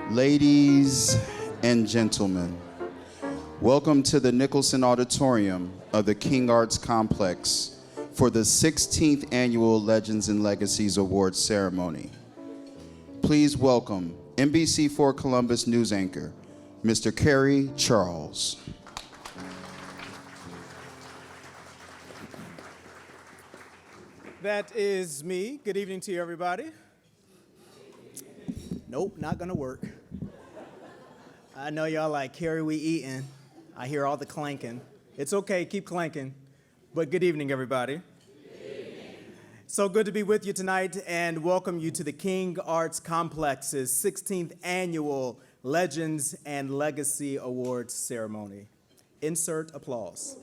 Ladies and gentlemen, welcome to the Nicholson Auditorium of the King Arts Complex for the 16th Annual Legends and Legacies Awards Ceremony. Please welcome NBC4 Columbus news anchor, Mr. Kerry Charles. That is me. Good evening to you, everybody. Nope, not gonna work. I know y'all like, Kerry, we eating. I hear all the clanking. It's okay, keep clanking. But good evening, everybody. Good evening. So good to be with you tonight and welcome you to the King Arts Complex's 16th Annual Legends and Legacy Awards Ceremony. Insert applause.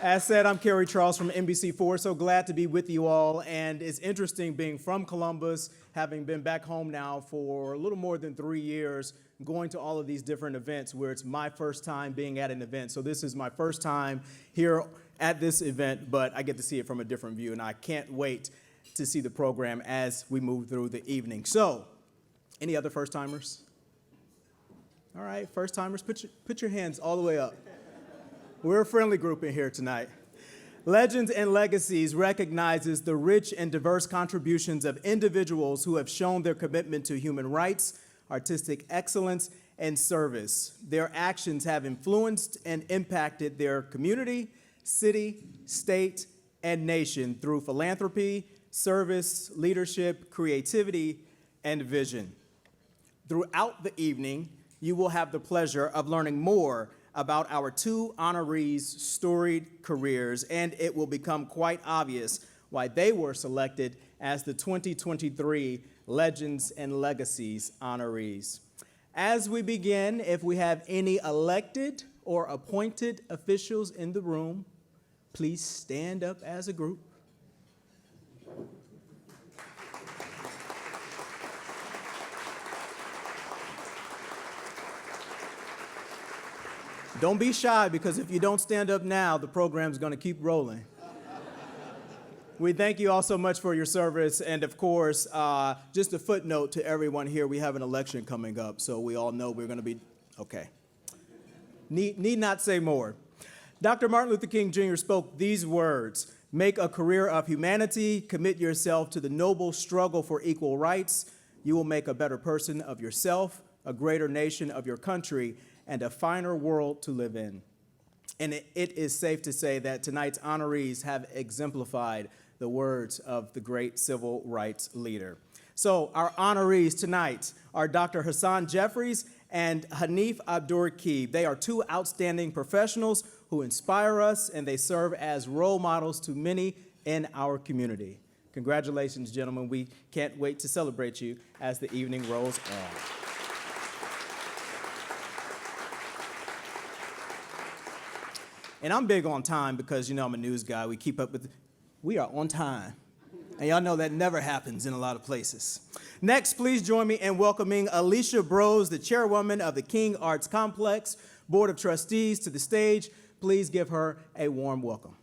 As said, I'm Kerry Charles from NBC4. So glad to be with you all. And it's interesting being from Columbus, having been back home now for a little more than 3 years, going to all of these different events where it's my first time being at an event. So this is my first time here at this event, but I get to see it from a different view. And I can't wait to see the program as we move through the evening. So, any other first timers? All right, first timers, put your hands all the way up. We're a friendly group in here tonight. Legends and Legacies recognizes the rich and diverse contributions of individuals who have shown their commitment to human rights, artistic excellence, and service. Their actions have influenced and impacted their community, city, state, and nation through philanthropy, service, leadership, creativity, and vision. Throughout the evening, you will have the pleasure of learning more about our two honorees' storied careers, and it will become quite obvious why they were selected as the 2023 Legends and Legacies honorees. As we begin, if we have any elected or appointed officials in the room, please stand up as a group. Don't be shy, because if you don't stand up now, the program's going to keep rolling. We thank you all so much for your service. And of course, just a footnote to everyone here, we have an election coming up, so we all know we're going to be, okay. Need not say more. Dr. Martin Luther King Jr. spoke these words: "Make a career of humanity, commit yourself to the noble struggle for equal rights. You will make a better person of yourself, a greater nation of your country, and a finer world to live in." And it is safe to say that tonight's honorees have exemplified the words of the great civil rights leader. So our honorees tonight are Dr. Hasan Jeffries and Hanif Abdurraqib. They are two outstanding professionals who inspire us, and they serve as role models to many in our community. Congratulations, gentlemen. We can't wait to celebrate you as the evening rolls on. And I'm big on time because, you know, I'm a news guy. We keep up with, we are on time. And y'all know that never happens in a lot of places. Next, please join me in welcoming Alicia Brose, the chairwoman of the King Arts Complex Board of Trustees, to the stage. Please give her a warm welcome.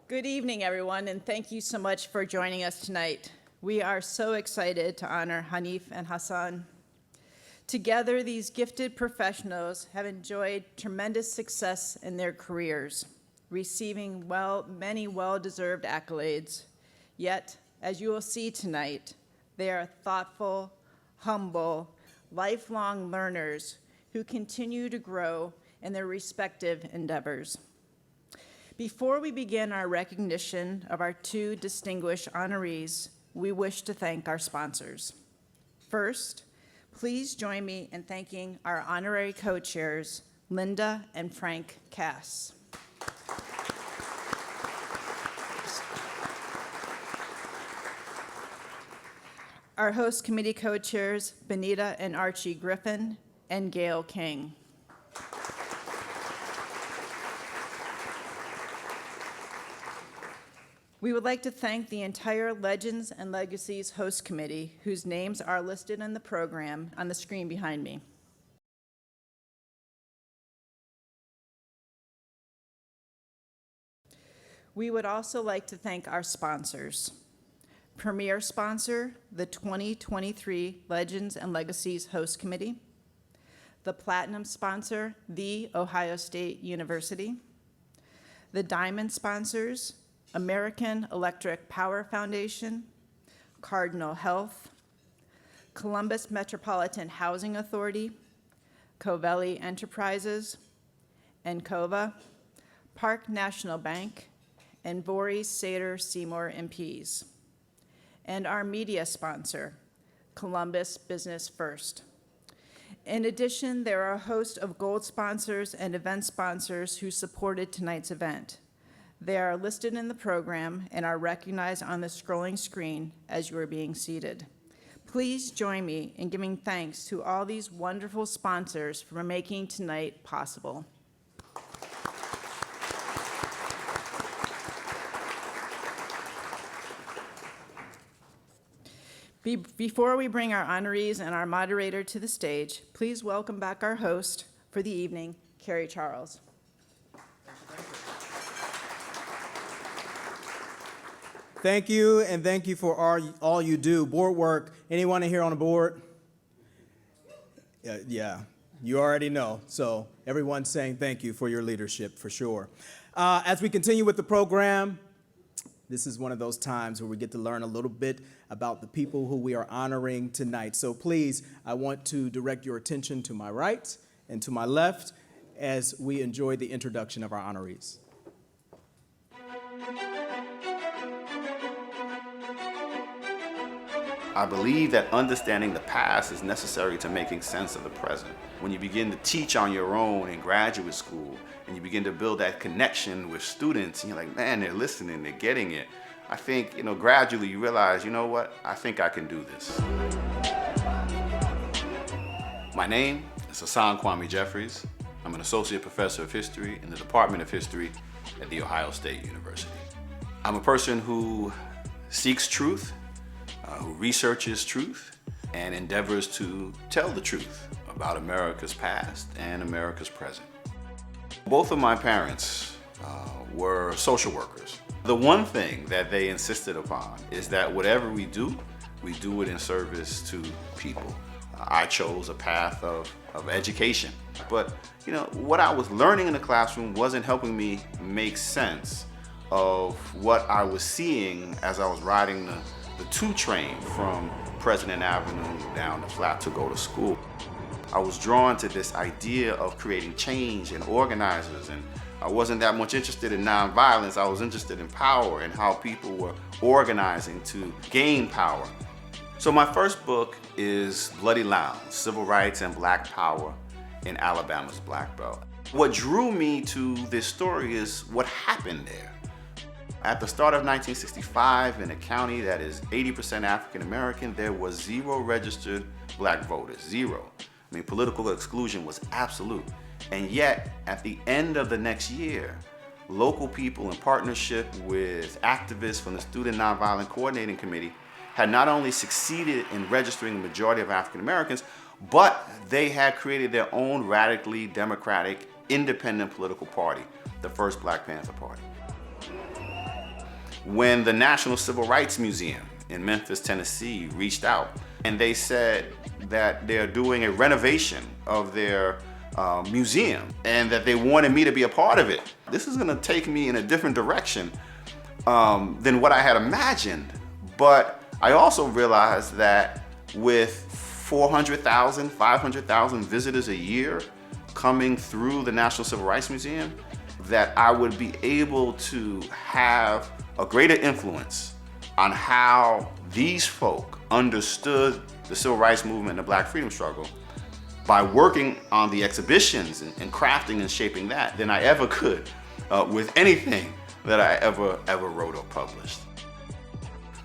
Good evening, everyone, and thank you so much for joining us tonight. We are so excited to honor Hanif and Hasan. Together, these gifted professionals have enjoyed tremendous success in their careers, receiving many well-deserved accolades. Yet, as you will see tonight, they are thoughtful, humble, lifelong learners who continue to grow in their respective endeavors. Before we begin our recognition of our two distinguished honorees, we wish to thank our sponsors. First, please join me in thanking our honorary co-chairs, Linda and Frank Cass. Our host committee co-chairs, Benita and Archie Griffin and Gail King. We would like to thank the entire Legends and Legacies host committee, whose names are listed in the program on the screen behind me. We would also like to thank our sponsors. Premier sponsor, the 2023 Legends and Legacies Host Committee. The Platinum sponsor, The Ohio State University. The Diamond sponsors, American Electric Power Foundation, Cardinal Health, Columbus Metropolitan Housing Authority, Covelli Enterprises, Encova, Park National Bank, and Voorhees, Sater, Seymour, and Pease. And our media sponsor, Columbus Business First. In addition, there are a host of gold sponsors and event sponsors who supported tonight's event. They are listed in the program and are recognized on the scrolling screen as you are being seated. Please join me in giving thanks to all these wonderful sponsors for making tonight possible. Before we bring our honorees and our moderator to the stage, please welcome back our host for the evening, Kerry Charles. Thank you, and thank you for all you do. Board work, anyone here on the board? Yeah, you already know. So everyone's saying thank you for your leadership, for sure. As we continue with the program, this is one of those times where we get to learn a little bit about the people who we are honoring tonight. So please, I want to direct your attention to my right and to my left as we enjoy the introduction of our honorees. I believe that understanding the past is necessary to making sense of the present. When you begin to teach on your own in graduate school and you begin to build that connection with students and you're like, man, they're listening, they're getting it. I think, gradually you realize, you know what, I think I can do this. My name is Hasan Kwame Jeffries. I'm an associate professor of history in the Department of History at The Ohio State University. I'm a person who seeks truth, who researches truth and endeavors to tell the truth about America's past and America's present. Both of my parents were social workers. The one thing that they insisted upon is that whatever we do it in service to people. I chose a path of education, but what I was learning in the classroom wasn't helping me make sense of what I was seeing as I was riding the 2 train from President Avenue down the flat to go to school. I was drawn to this idea of creating change and organizers, and I wasn't that much interested in nonviolence. I was interested in power and how people were organizing to gain power. So my first book is Bloody Lounge, Civil Rights and Black Power in Alabama's Black Belt. What drew me to this story is what happened there. At the start of 1965, in a county that is 80% African American, there was 0 registered black voters, 0. I mean, political exclusion was absolute. And yet, at the end of the next year, local people in partnership with activists from the Student Nonviolent Coordinating Committee had not only succeeded in registering the majority of African Americans, but they had created their own radically democratic, independent political party, the first Black Panther Party. When the National Civil Rights Museum in Memphis, Tennessee reached out and they said that they're doing a renovation of their museum and that they wanted me to be a part of it. This is gonna take me in a different direction than what I had imagined. But I also realized that with 400,000, 500,000 visitors a year coming through the National Civil Rights Museum, that I would be able to have a greater influence on how these folk understood the civil rights movement and the Black freedom struggle by working on the exhibitions and crafting and shaping that than I ever could with anything that I ever wrote or published.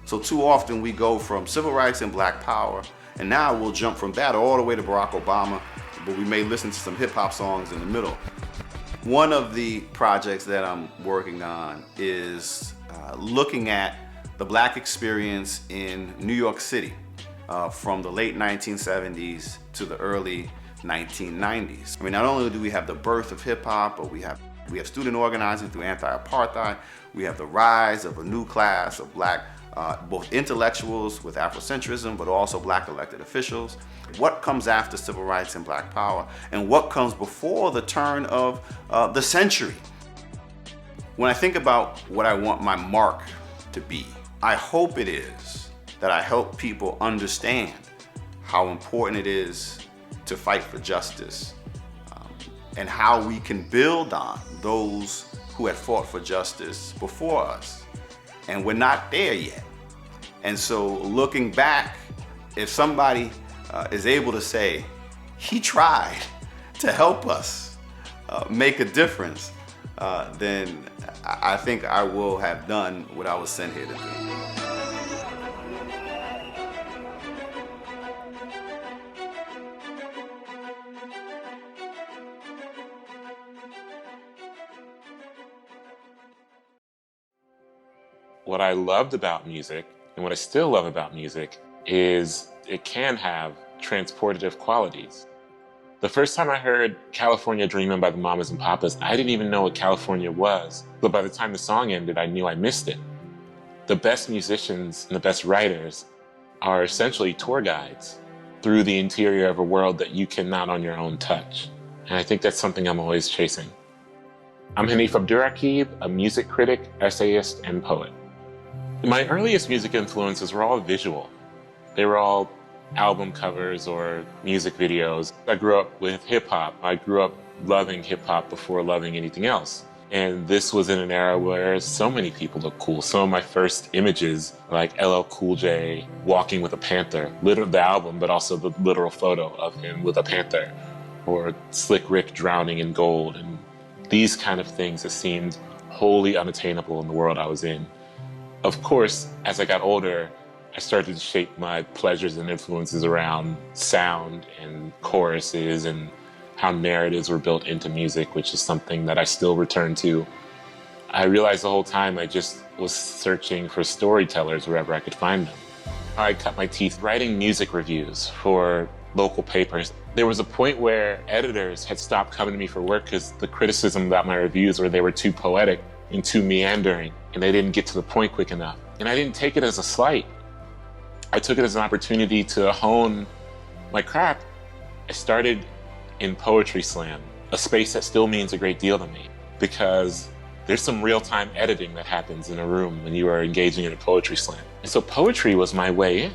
So too often we go from civil rights and Black power, and now we'll jump from that all the way to Barack Obama, but we may listen to some hip hop songs in the middle. One of the projects that I'm working on is looking at the Black experience in New York City from the late 1970s to the early 1990s. I mean, not only do we have the birth of hip hop, but we have We have student organizing through anti-apartheid. We have the rise of a new class of black, both intellectuals with Afrocentrism, but also black elected officials. What comes after civil rights and black power, and what comes before the turn of the century? When I think about what I want my mark to be, I hope it is that I help people understand how important it is to fight for justice, and how we can build on those who had fought for justice before us. And we're not there yet. And so looking back, if somebody is able to say, he tried to help us make a difference, then I think I will have done what I was sent here to do. What I loved about music, and what I still love about music, is it can have transportative qualities. The first time I heard California Dreamin' by the Mamas and Papas, I didn't even know what California was. But by the time the song ended, I knew I missed it. The best musicians and the best writers are essentially tour guides through the interior of a world that you cannot on your own touch. And I think that's something I'm always chasing. I'm Hanif Abdurraqib, a music critic, essayist, and poet. My earliest music influences were all visual. They were all album covers or music videos. I grew up with hip hop. I grew up loving hip hop before loving anything else. And this was in an era where so many people looked cool. Some of my first images, like LL Cool J walking with a panther, literally the album, but also the literal photo of him with a panther, or Slick Rick drowning in gold, and these kind of things that seemed wholly unattainable in the world I was in. Of course, as I got older, I started to shape my pleasures and influences around sound and choruses and how narratives were built into music, which is something that I still return to. I realized the whole time I just was searching for storytellers wherever I could find them. I cut my teeth writing music reviews for local papers. There was a point where editors had stopped coming to me for work because the criticism about my reviews were they were too poetic and too meandering, and they didn't get to the point quick enough. And I didn't take it as a slight. I took it as an opportunity to hone my craft. I started in Poetry Slam, a space that still means a great deal to me, because there's some real-time editing that happens in a room when you are engaging in a Poetry Slam. And so poetry was my way in.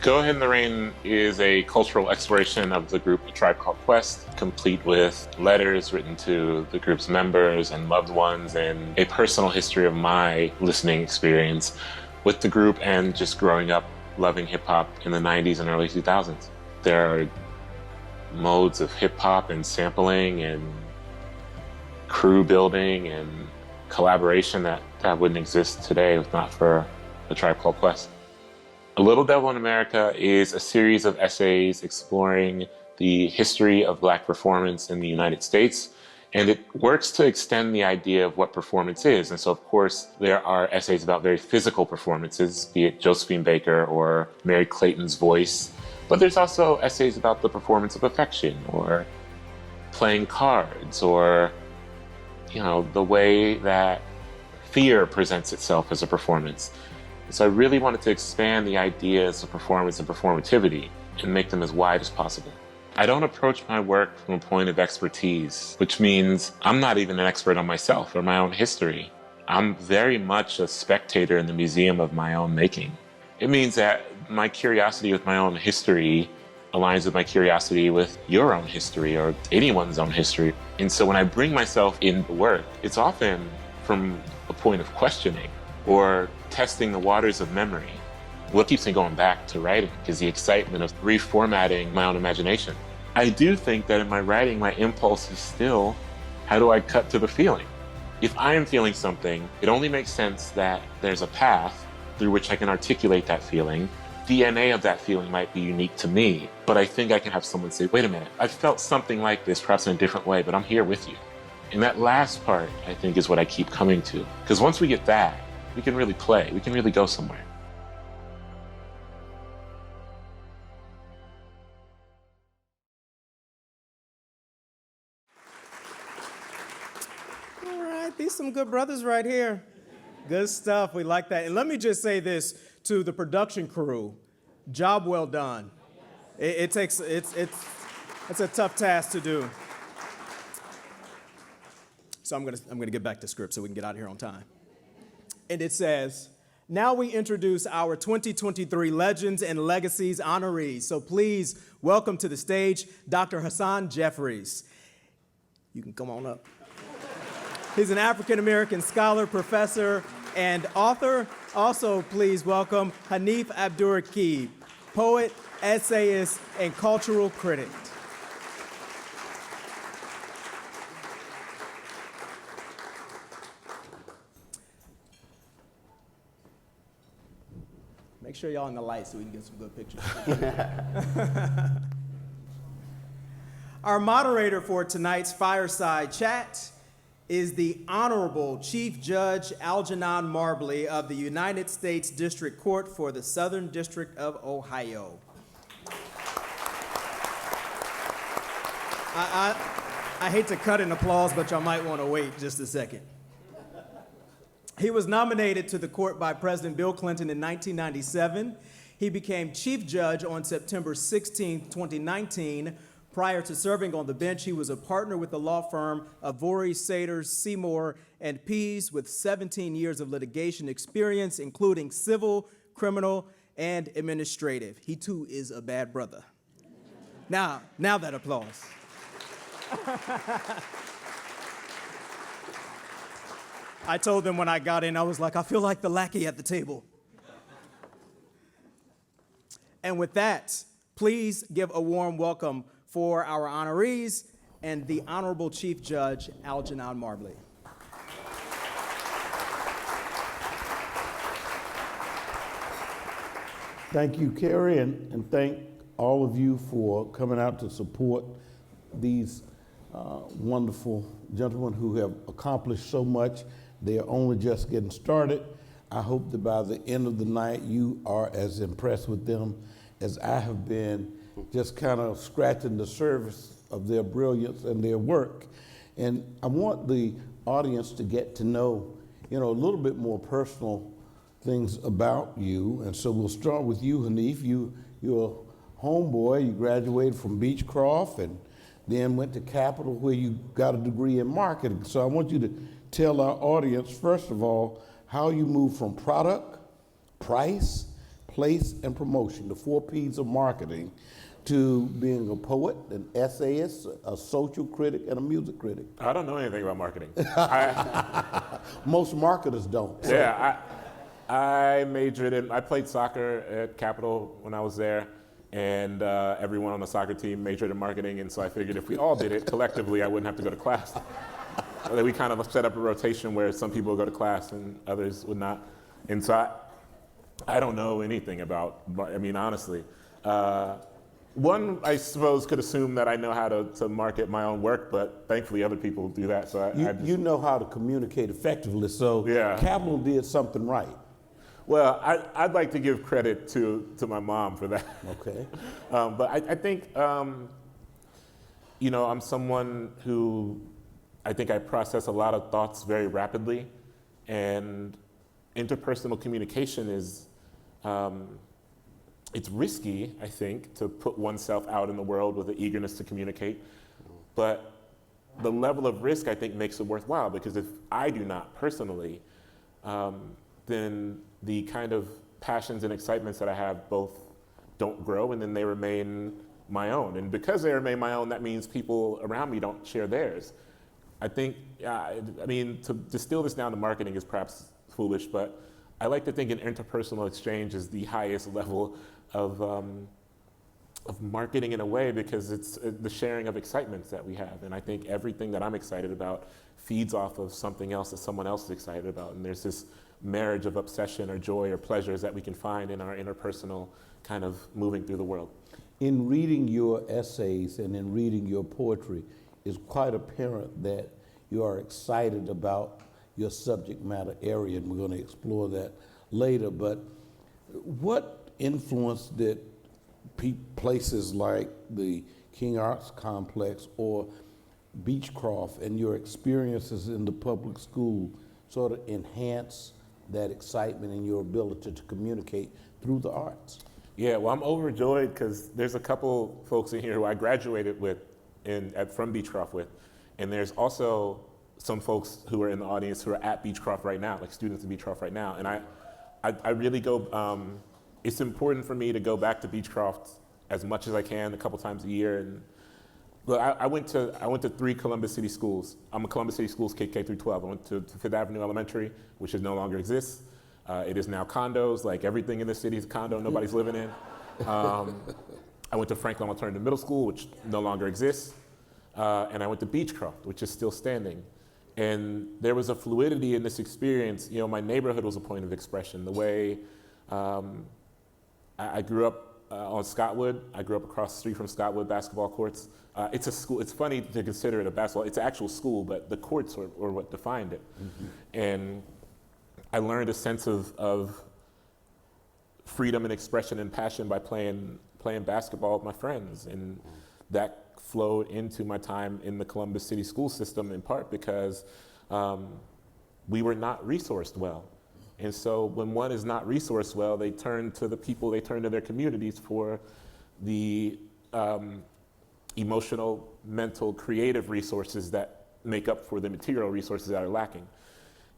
Go Ahead in the Rain is a cultural exploration of the group A Tribe Called Quest, complete with letters written to the group's members and loved ones, and a personal history of my listening experience with the group and just growing up loving hip-hop in the 90s and early 2000s. There are modes of hip-hop and sampling and crew building and collaboration that wouldn't exist today if not for A Tribe Called Quest. A Little Devil in America is a series of essays exploring the history of Black performance in the United States, and it works to extend the idea of what performance is. And so, of course, there are essays about very physical performances, be it Josephine Baker or Mary Clayton's voice, but there's also essays about the performance of affection or playing cards or, the way that fear presents itself as a performance. So I really wanted to expand the ideas of performance and performativity and make them as wide as possible. I don't approach my work from a point of expertise, which means I'm not even an expert on myself or my own history. I'm very much a spectator in the museum of my own making. It means that my curiosity with my own history aligns with my curiosity with your own history or anyone's own history. And so when I bring myself into work, it's often from a point of questioning or testing the waters of memory. What keeps me going back to writing is the excitement of reformatting my own imagination. I do think that in my writing, my impulse is still, how do I cut to the feeling? If I am feeling something, it only makes sense that there's a path through which I can articulate that feeling. DNA of that feeling might be unique to me, but I think I can have someone say, wait a minute, I felt something like this, perhaps in a different way, but I'm here with you. And that last part, I think, is what I keep coming to. Because once we get that, we can really play, we can really go somewhere. right, these some good brothers right here. Good stuff. We like that. And let me just say this to the production crew: job well done. It's a tough task to do. So I'm gonna get back to script so we can get out of here on time. And it says, now we introduce our 2023 Legends and Legacies honorees. So please welcome to the stage Dr. Hasan Jeffries. You can come on up. He's an African-American scholar, professor, and author. Also, please welcome Hanif Abdurraqib, poet, essayist, and cultural critic. Make sure y'all in the light so we can get some good pictures. Our moderator for tonight's Fireside Chat is the Honorable Chief Judge Algenon Marbley of the United States District Court for the Southern District of Ohio. I hate to cut an applause, but y'all might want to wait just a second. He was nominated to the court by President Bill Clinton in 1997. He became Chief Judge on September 16, 2019. Prior to serving on the bench, he was a partner with the law firm of Vorey, Saters, Seymour, and Pease with 17 years of litigation experience, including civil, criminal, and administrative. He too is a bad brother. Now that applause. I told them when I got in, I was like, I feel like the lackey at the table. And with that, please give a warm welcome for our honorees and the Honorable Chief Judge Algenon Marbley. Thank you, Kerry, and thank all of you for coming out to support these wonderful gentlemen who have accomplished so much. They are only just getting started. I hope that by the end of the night, you are as impressed with them as I have been, just kind of scratching the surface of their brilliance and their work. And I want the audience to get to know, a little bit more personal things about you. And so we'll start with you, Hanif. You're a homeboy. You graduated from Beechcroft and then went to Capital where you got a degree in marketing. So I want you to tell our audience, first of all, how you move from product, price, place, and promotion, the 4 P's of marketing, to being a poet, an essayist, a social critic, and a music critic. I don't know anything about marketing. Most marketers don't. So. Yeah, I played soccer at Capital when I was there, and everyone on the soccer team majored in marketing, and so I figured if we all did it collectively, I wouldn't have to go to class. We kind of set up a rotation where some people would go to class and others would not. And so I don't know anything about, honestly. One, I suppose, could assume that I know how to market my own work, but thankfully other people do that. So you know how to communicate effectively, so yeah. Capital did something right. Well, I'd like to give credit to my mom for that. Okay. But I think, I'm someone who, I think I process a lot of thoughts very rapidly, and interpersonal communication is, it's risky, I think, to put oneself out in the world with an eagerness to communicate, but the level of risk, I think, makes it worthwhile, because if I do not personally, then the kind of passions and excitements that I have both don't grow, and then they remain my own. And because they remain my own, that means people around me don't share theirs. I think, to distill this down to marketing is perhaps foolish, but I like to think an interpersonal exchange is the highest level of marketing in a way, because it's the sharing of excitements that we have. And I think everything that I'm excited about feeds off of something else that someone else is excited about. And there's this marriage of obsession or joy or pleasures that we can find in our interpersonal kind of moving through the world. In reading your essays and in reading your poetry, it's quite apparent that you are excited about your subject matter area, and we're going to explore that later. But what influence did places like the King Arts Complex or Beechcroft and your experiences in the public school sort of enhance that excitement and your ability to communicate through the arts? Yeah, well, I'm overjoyed because there's a couple folks in here who I graduated with from Beechcroft with, and there's also some folks who are in the audience who are at Beechcroft right now, like students at Beechcroft right now. And I really go, it's important for me to go back to Beechcroft as much as I can, a couple times a year. And well, I went to 3 Columbus City schools. I'm a Columbus City Schools kid, K through 12. I went to Fifth Avenue Elementary, which no longer exists. It is now condos, like everything in this city is a condo nobody's living in. I went to Franklin Alternative Middle School, which no longer exists. And I went to Beechcroft, which is still standing. And there was a fluidity in this experience. You know, my neighborhood was a point of expression. The way I grew up on Scottwood. I grew up across the street from Scottwood basketball courts. It's a school. It's funny to consider it a basketball. It's an actual school, but the courts were what defined it. Mm-hmm. And I learned a sense of freedom and expression and passion by playing basketball with my friends, and that flowed into my time in the Columbus City school system in part because we were not resourced well. And so when one is not resourced well, they turn to the people, they turn to their communities for the emotional, mental, creative resources that make up for the material resources that are lacking.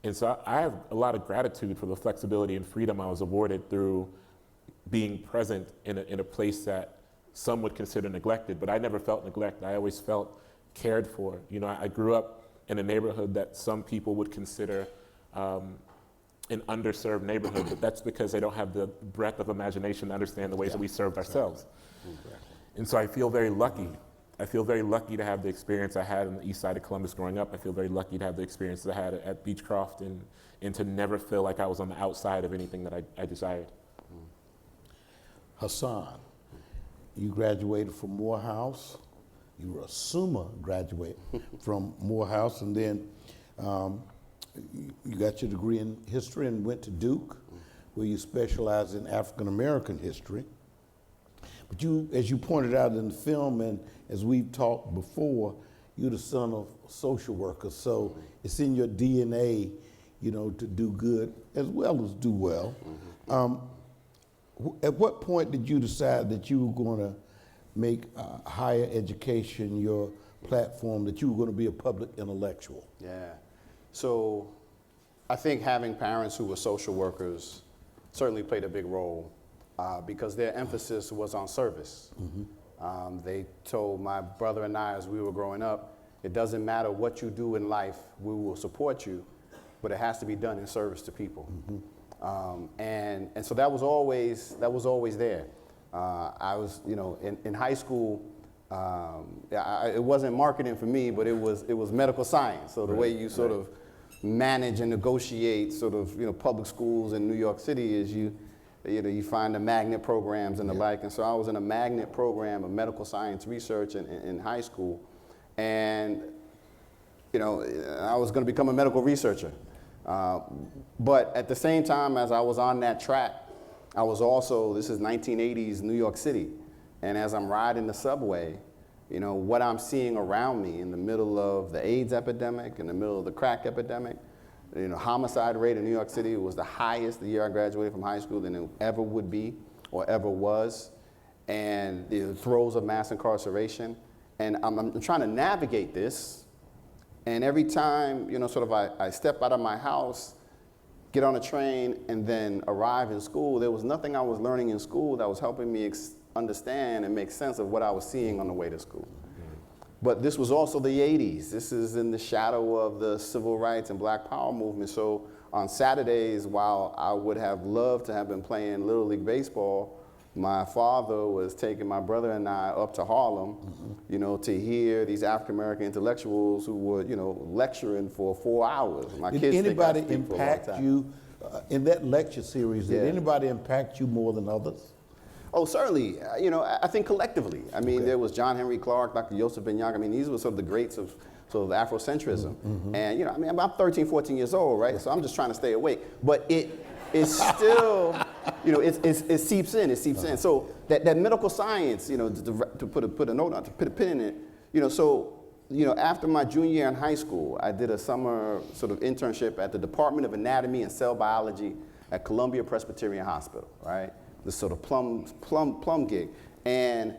And so I have a lot of gratitude for the flexibility and freedom I was awarded through being present in a place that some would consider neglected, but I never felt neglected. I always felt cared for. You know, I grew up in a neighborhood that some people would consider an underserved neighborhood, but that's because they don't have the breadth of imagination to understand the ways that we served ourselves. Exactly. And so I feel very lucky. I feel very lucky to have the experience I had on the east side of Columbus growing up. I feel very lucky to have the experiences I had at Beechcroft and to never feel like I was on the outside of anything that I desired. Hasan, you graduated from Morehouse. You were a Summa graduate from Morehouse, and then you got your degree in history and went to Duke, where you specialize in African American history. But you, as you pointed out in the film, and as we've talked before, you're the son of social workers, so it's in your DNA, you know, to do good as well as do well. At what point did you decide that you were going to make higher education your platform, that you were going to be a public intellectual? Yeah. So I think having parents who were social workers certainly played a big role because their emphasis was on service. Mm-hmm. They told my brother and I as we were growing up, it doesn't matter what you do in life, we will support you, but it has to be done in service to people. Mm-hmm. And so that was always there. I was, you know, in high school, it wasn't marketing for me, but it was medical science. So the way you sort of manage and negotiate sort of, you know, public schools in New York City is you find the magnet programs and the like. And so I was in a magnet program of medical science research in high school. And, you know, I was going to become a medical researcher. But at the same time as I was on that track, I was also, this is 1980s New York City, and as I'm riding the subway, you know, what I'm seeing around me in the middle of the AIDS epidemic, in the middle of the crack epidemic, you know, homicide rate in New York City was the highest the year I graduated from high school than it ever would be or ever was, and the throes of mass incarceration. And I'm trying to navigate this, and every time, you know, sort of I step out of my house, get on a train, and then arrive in school, there was nothing I was learning in school that was helping me understand and make sense of what I was seeing on the way to school. But this was also the 80s. This is in the shadow of the civil rights and black power movement. So on Saturdays, while I would have loved to have been playing Little League Baseball, my father was taking my brother and I up to Harlem, you know, to hear these African-American intellectuals who were, you know, lecturing for 4 hours. My Did kids anybody think I speak for a long impact time. you in that lecture series? Did Yeah. anybody impact you more than others? Oh, certainly. You know, I think collectively. I mean, there was John Henry Clark, Dr. Yosef Ben-Yaakov. I mean, these were sort of the greats of sort of Afrocentrism. And, you know, I mean, I'm 13, 14 years old, right? So I'm just trying to stay awake. But it is still, you know, it seeps in. It seeps in. So that medical science, you know, to put a note on, to put a pin in it, you know, so after my junior year in high school, I did a summer sort of internship at the Department of Anatomy and Cell Biology at Columbia Presbyterian Hospital, right? This sort of plum gig. And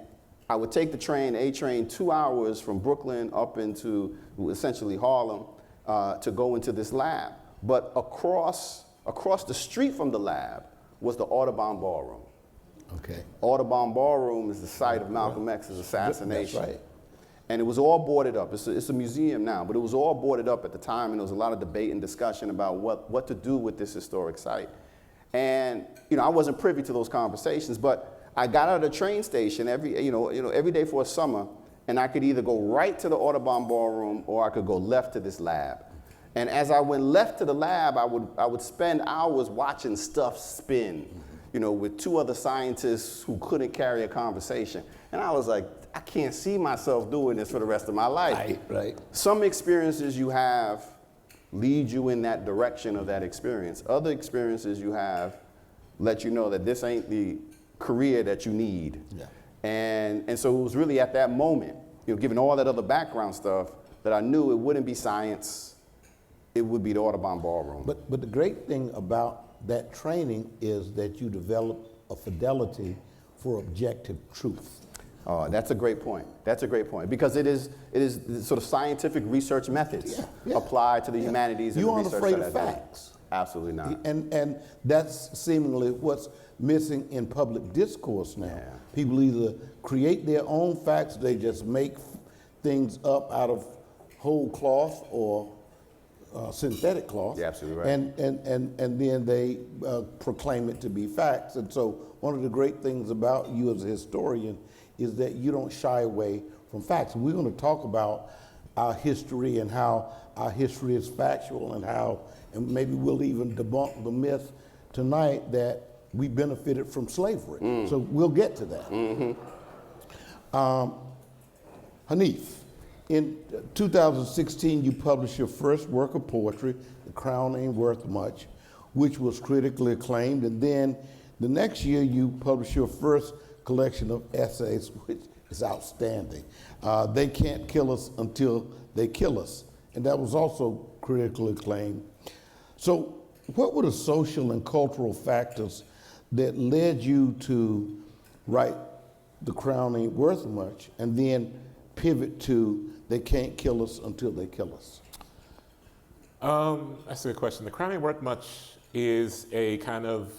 I would take the train, A train, 2 hours from Brooklyn up into essentially Harlem to go into this lab. But across the street from the lab was the Audubon Ballroom. Okay. Audubon Ballroom is the site of Malcolm X's assassination. That's right. And it was all boarded up. It's a museum now, but it was all boarded up at the time, and there was a lot of debate and discussion about what to do with this historic site. And I wasn't privy to those conversations, but I got out of the train station every day for a summer, and I could either go right to the Audubon Ballroom or I could go left to this lab. And as I went left to the lab, I would spend hours watching stuff spin, with two other scientists who couldn't carry a conversation. And I was like, I can't see myself doing this for the rest of my life. Right. Some experiences you have lead you in that direction of that experience. Other experiences you have let you know that this ain't the career that you need. Yeah. And so it was really at that moment, given all that other background stuff, that I knew it wouldn't be science, it would be the Audubon Ballroom. But the great thing about that training is that you develop a fidelity for objective truth. Oh, that's a great point. That's a great point, because it is sort of scientific research methods applied to the humanities. You and aren't research afraid that of I do. facts. Absolutely not. And that's seemingly what's missing in public discourse now. Yeah. People either create their own facts, they just make things up out of whole cloth or synthetic cloth. You're absolutely right. And then they proclaim it to be facts. And so one of the great things about you as a historian is that you don't shy away from facts. We're going to talk about our history and how our history is factual and maybe we'll even debunk the myth tonight that we benefited from slavery. So we'll get to that. Hanif, in 2016, you published your first work of poetry, The Crown Ain't Worth Much, which was critically acclaimed. And then the next year, you published your first collection of essays, which is outstanding. They Can't Kill Us Until They Kill Us. And that was also critically acclaimed. So what were the social and cultural factors that led you to write The Crown Ain't Worth Much and then pivot to They Can't Kill Us Until They Kill Us? That's a good question. The Crown Ain't Worth Much is a kind of,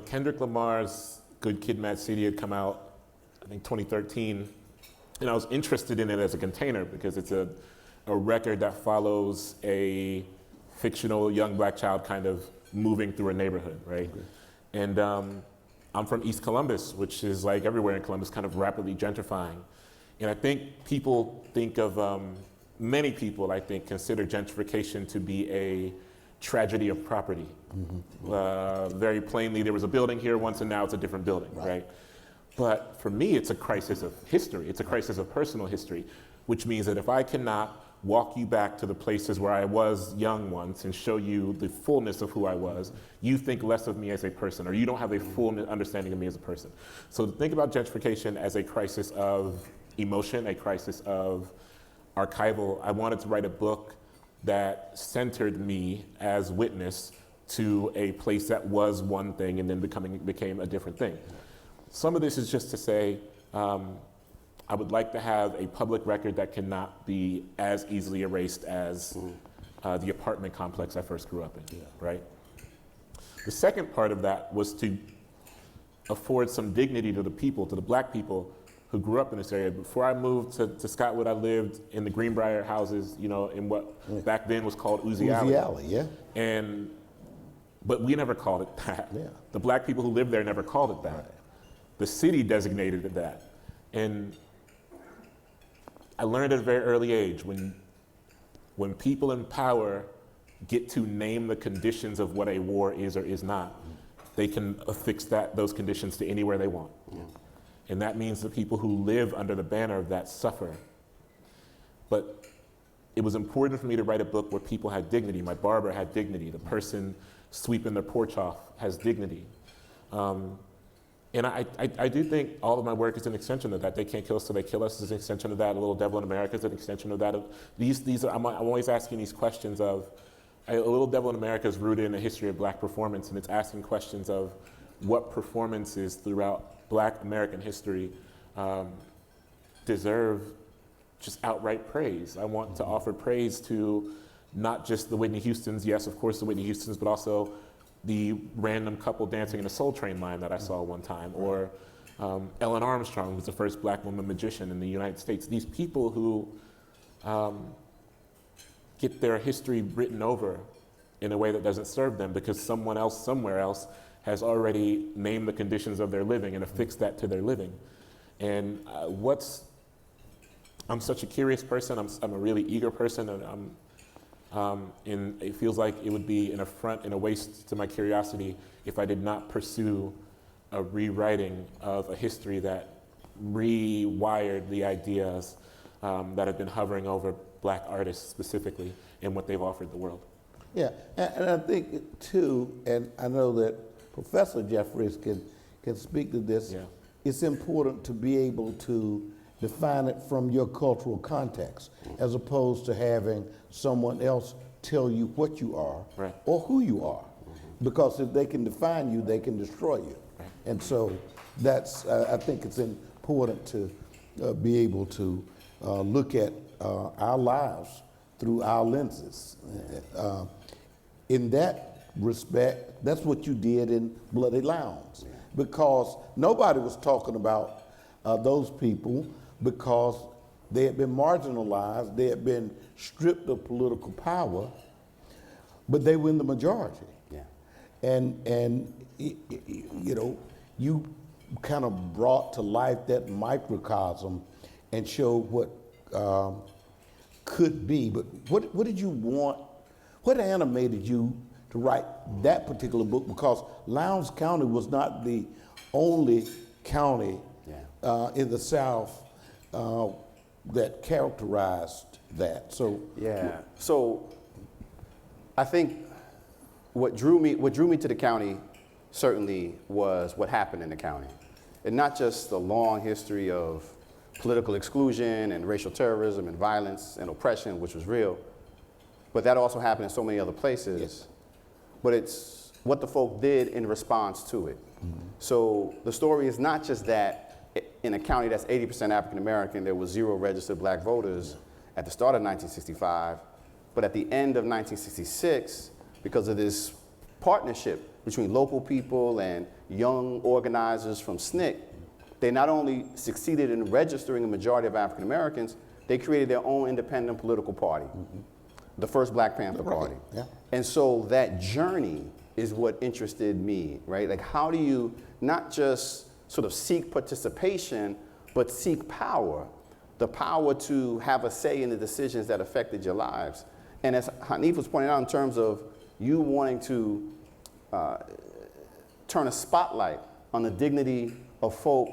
Kendrick Lamar's Good Kid, Mad City had come out, I think 2013, and I was interested in it as a container because it's a record that follows a fictional young black child kind of moving through a neighborhood, right? Okay. And I'm from East Columbus, which is like everywhere in Columbus, kind of rapidly gentrifying. And I think people think of, many people I think consider gentrification to be a tragedy of property. Very plainly, there was a building here once and now it's a different building, right? But for me, it's a crisis of history. It's a crisis of personal history, which means that if I cannot walk you back to the places where I was young once and show you the fullness of who I was, you think less of me as a person, or you don't have a full understanding of me as a person. So think about gentrification as a crisis of emotion, a crisis of archival. I wanted to write a book that centered me as witness to a place that was one thing and then became a different thing. Some of this is just to say, I would like to have a public record that cannot be as easily erased as the apartment complex I first grew up in, right? The second part of that was to afford some dignity to the people, to the black people who grew up in this area. Before I moved to Scottwood, I lived in the Greenbrier houses, in what back then was called Uzi Alley. But we never called it that. Yeah. The black people who lived there never called it that. Right. The city designated it that. And I learned at a very early age, when people in power get to name the conditions of what a war is or is not, they can affix those conditions to anywhere they want. Yeah. And that means the people who live under the banner of that suffer. But it was important for me to write a book where people had dignity. My barber had dignity. The person sweeping their porch off has dignity. And I do think all of my work is an extension of that. They can't kill us till they kill us is an extension of that. A Little Devil in America is an extension of that. These are, I'm always asking these questions of, A Little Devil in America is rooted in the history of black performance, and it's asking questions of what performances throughout black American history deserve just outright praise. I want to offer praise to not just the Whitney Houstons, yes, of course the Whitney Houstons, but also the random couple dancing in a Soul Train line that I saw one time, or Ellen Armstrong, who was the first black woman magician in the United States. These people who get their history written over in a way that doesn't serve them because someone else somewhere else has already named the conditions of their living and affixed that to their living. And I'm such a curious person, I'm a really eager person, and and it feels like it would be an affront and a waste to my curiosity if I did not pursue a rewriting of a history that rewired the ideas that have been hovering over black artists specifically and what they've offered the world. Yeah, and I think too, and I know that Professor Jeffries can speak to this, Yeah. it's important to be able to define it from your cultural context, as opposed to having someone else tell you what you are Right. or who you are. Because if they can define you, they can destroy you. Right. And so that's, I think it's important to be able to look at our lives through our lenses. In that respect, that's what you did in Bloody Lounge, because nobody was talking about those people because they had been marginalized, they had been stripped of political power, but they were in the majority. Yeah. And you know, you kind of brought to life that microcosm and showed what could be. But what did you want? What animated you to write that particular book? Because Lowndes County was not the only county in the South that characterized that. So yeah. So I think what drew me to the county certainly was what happened in the county, and not just the long history of political exclusion and racial terrorism and violence and oppression, which was real, but that also happened in so many other places. Yes. But it's what the folk did in response to it. So the story is not just that in a county that's 80% African American, there was 0 registered black voters at the start of 1965, but at the end of 1966, because of this partnership between local people and young organizers from SNCC, they not only succeeded in registering a majority of African Americans, they created their own independent political party, the first Black Panther Party. Yeah. And so that journey is what interested me, right? Like, how do you not just sort of seek participation, but seek power, the power to have a say in the decisions that affected your lives? And as Hanif was pointing out, in terms of you wanting to turn a spotlight on the dignity of folk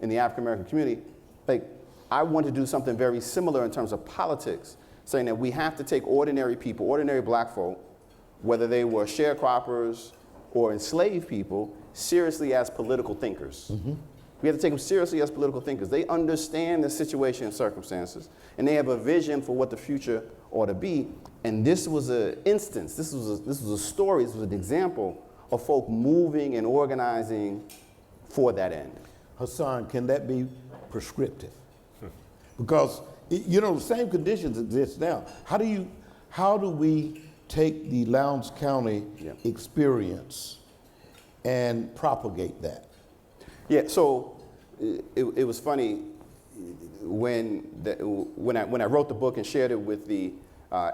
in the African American community, like, I want to do something very similar in terms of politics, saying that we have to take ordinary people, ordinary black folk, whether they were sharecroppers or enslaved people, seriously as political thinkers. We have to take them seriously as political thinkers. They understand the situation and circumstances, and they have a vision for what the future ought to be. And this was an instance, this was a story, this was an example of folk moving and organizing for that end. Hasan, can that be prescriptive? Because you know, the same conditions exist now. How do we take the Lowndes County experience and propagate that? Yeah, so it was funny when I wrote the book and shared it with the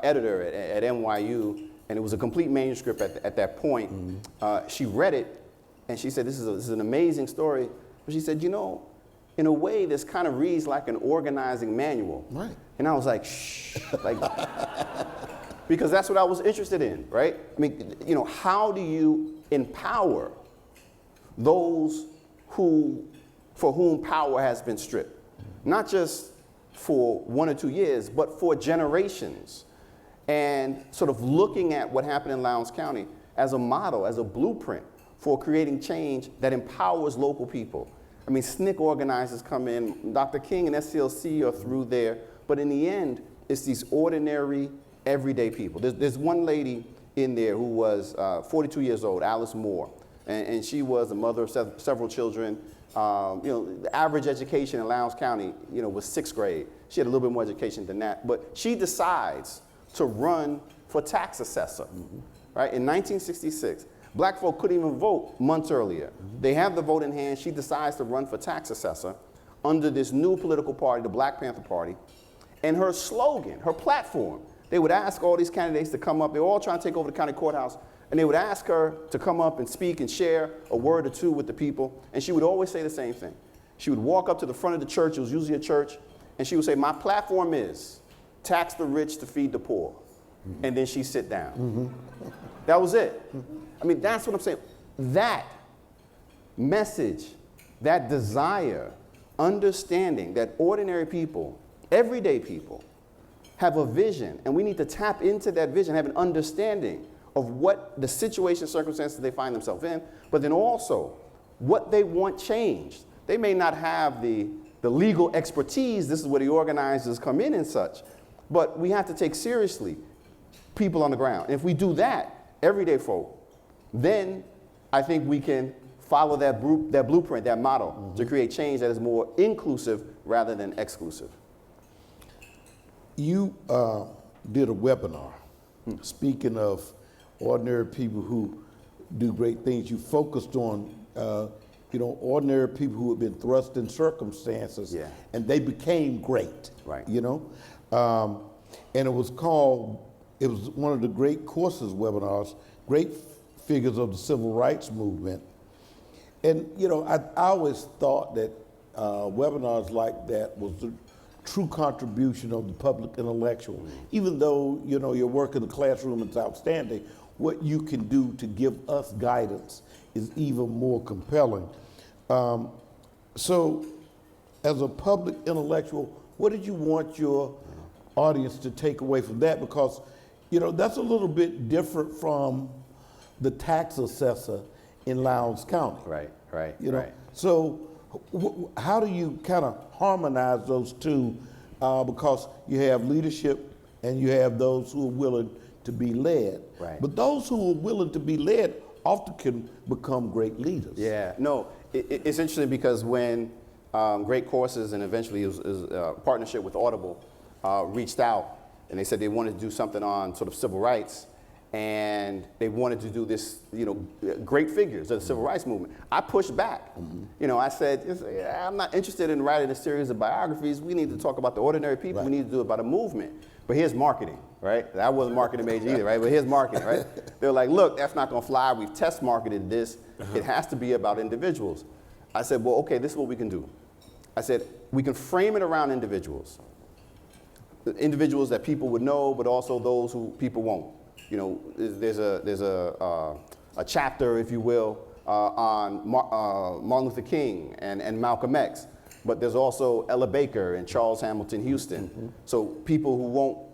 editor at NYU, and it was a complete manuscript at that point. She read it, and she said, this is an amazing story. But she said, you know, in a way, this kind of reads like an organizing manual. Right. And I was like, shh, like, because that's what I was interested in, right? I mean, you know, how do you empower those for whom power has been stripped? Not just for 1 or 2 years, but for generations. And sort of looking at what happened in Lowndes County as a model, as a blueprint for creating change that empowers local people. I mean, SNCC organizers come in, Dr. King and SCLC are through there, but in the end, it's these ordinary, everyday people. There's one lady in there who was 42 years old, Alice Moore, and she was a mother of several children. The average education in Lowndes County, was 6th grade. She had a little bit more education than that, but she decides to run for tax assessor, right? In 1966, black folk couldn't even vote months earlier. They have the vote in hand. She decides to run for tax assessor under this new political party, the Black Panther Party. And her slogan, her platform, they would ask all these candidates to come up. They were all trying to take over the county courthouse. And they would ask her to come up and speak and share a word or two with the people. And she would always say the same thing. She would walk up to the front of the church, it was usually a church, and she would say, my platform is tax the rich to feed the poor. And then she'd sit down. That was it. I mean, that's what I'm saying. That message, that desire, understanding that ordinary people, everyday people, have a vision, and we need to tap into that vision, have an understanding of what the situation, circumstances they find themselves in, but then also what they want changed. They may not have the legal expertise, this is where the organizers come in and such, but we have to take seriously people on the ground. And if we do that, everyday folk, then I think we can follow that blueprint, that model, to create change that is more inclusive rather than exclusive. You did a webinar, speaking of ordinary people who do great things. You focused on, ordinary people who have been thrust in circumstances, and they became great. Right. And it was one of the great courses webinars, great figures of the civil rights movement. And I always thought that webinars like that was the true contribution of the public intellectual. Even though your work in the classroom is outstanding, what you can do to give us guidance is even more compelling. So as a public intellectual, what did you want your audience to take away from that? Because that's a little bit different from the tax assessor in Lowndes County. Right. So how do you kind of harmonize those two? Because you have leadership and you have those who are willing to be led. Right. But those who are willing to be led often can become great leaders. Yeah, no, it's interesting because when Great Courses and eventually it was a partnership with Audible reached out and they said they wanted to do something on sort of civil rights, and they wanted to do this, great figures of the civil rights movement. I pushed back. I said, I'm not interested in writing a series of biographies. We need to talk about the ordinary people. We need to do it about a movement. But here's marketing, right? I wasn't a marketing major either, right? But here's marketing, right? They're like, look, that's not gonna fly. We've test marketed this. It has to be about individuals. I said, well, okay, this is what we can do. I said, we can frame it around individuals. Individuals that people would know, but also those who people won't. There's a chapter, if you will, on Martin Luther King and Malcolm X, but there's also Ella Baker and Charles Hamilton Houston. So people who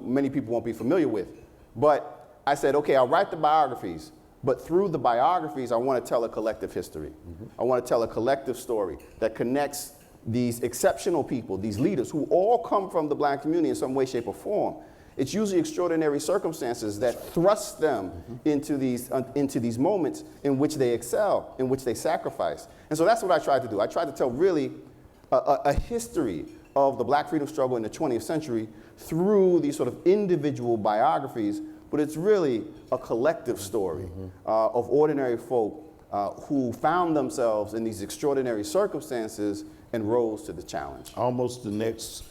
many people won't be familiar with. But I said, okay, I'll write the biographies, but through the biographies, I want to tell a collective history. I want to tell a collective story that connects these exceptional people, these leaders who all come from the black community in some way, shape, or form. It's usually extraordinary circumstances that thrust them into these moments in which they excel, in which they sacrifice. And so that's what I tried to do. I tried to tell really a history of the black freedom struggle in the 20th century through these sort of individual biographies, but it's really a collective story of ordinary folk who found themselves in these extraordinary circumstances and rose to the challenge. Almost the next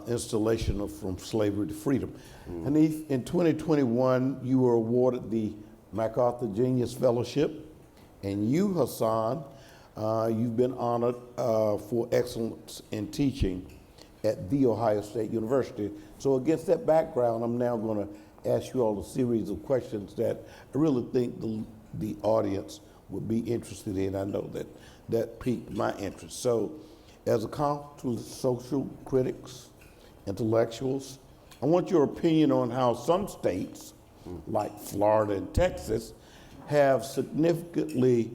installation of From Slavery to Freedom. Hanif, in 2021, you were awarded the MacArthur Genius Fellowship, and you, Hasan, you've been honored for excellence in teaching at The Ohio State University. So against that background, I'm now going to ask you all a series of questions that I really think the audience would be interested in. I know that piqued my interest. So, as a counsel to social critics, intellectuals, I want your opinion on how some states, like Florida and Texas, have significantly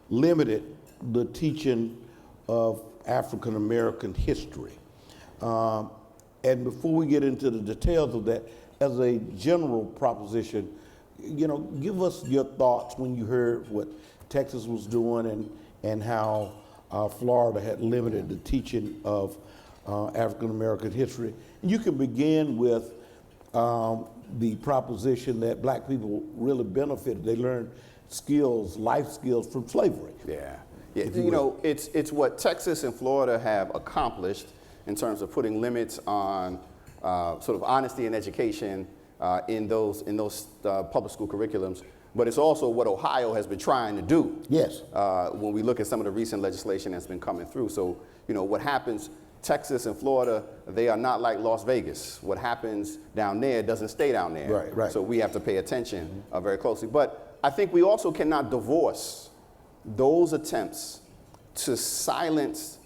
limited the teaching of African American history. And before we get into the details of that, as a general proposition, give us your thoughts when you heard what Texas was doing and how Florida had limited the teaching of African American history. And you can begin with the proposition that black people really benefited. They learned skills, life skills from slavery. Yeah. It's what Texas and Florida have accomplished in terms of putting limits on sort of honesty in education in those public school curriculums. But it's also what Ohio has been trying to do. Yes. When we look at some of the recent legislation that's been coming through. So, what happens, Texas and Florida, they are not like Las Vegas. What happens down there doesn't stay down there. Right, right. So we have to pay attention very closely. But I think we also cannot divorce those attempts to silence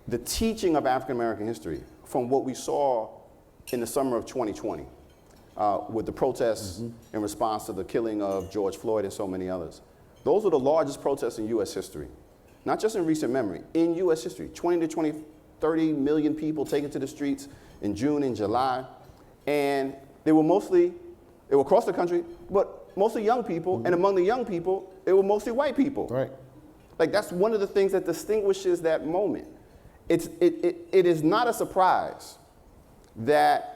the teaching of African American history from what we saw in the summer of 2020 with the protests in response to the killing of George Floyd and so many others. Those were the largest protests in U.S. history, not just in recent memory, in U.S. history. 30 million people taken to the streets in June and July. And they were across the country, but mostly young people. And among the young people, it were mostly white people. Right. Like, that's one of the things that distinguishes that moment. It is not a surprise that,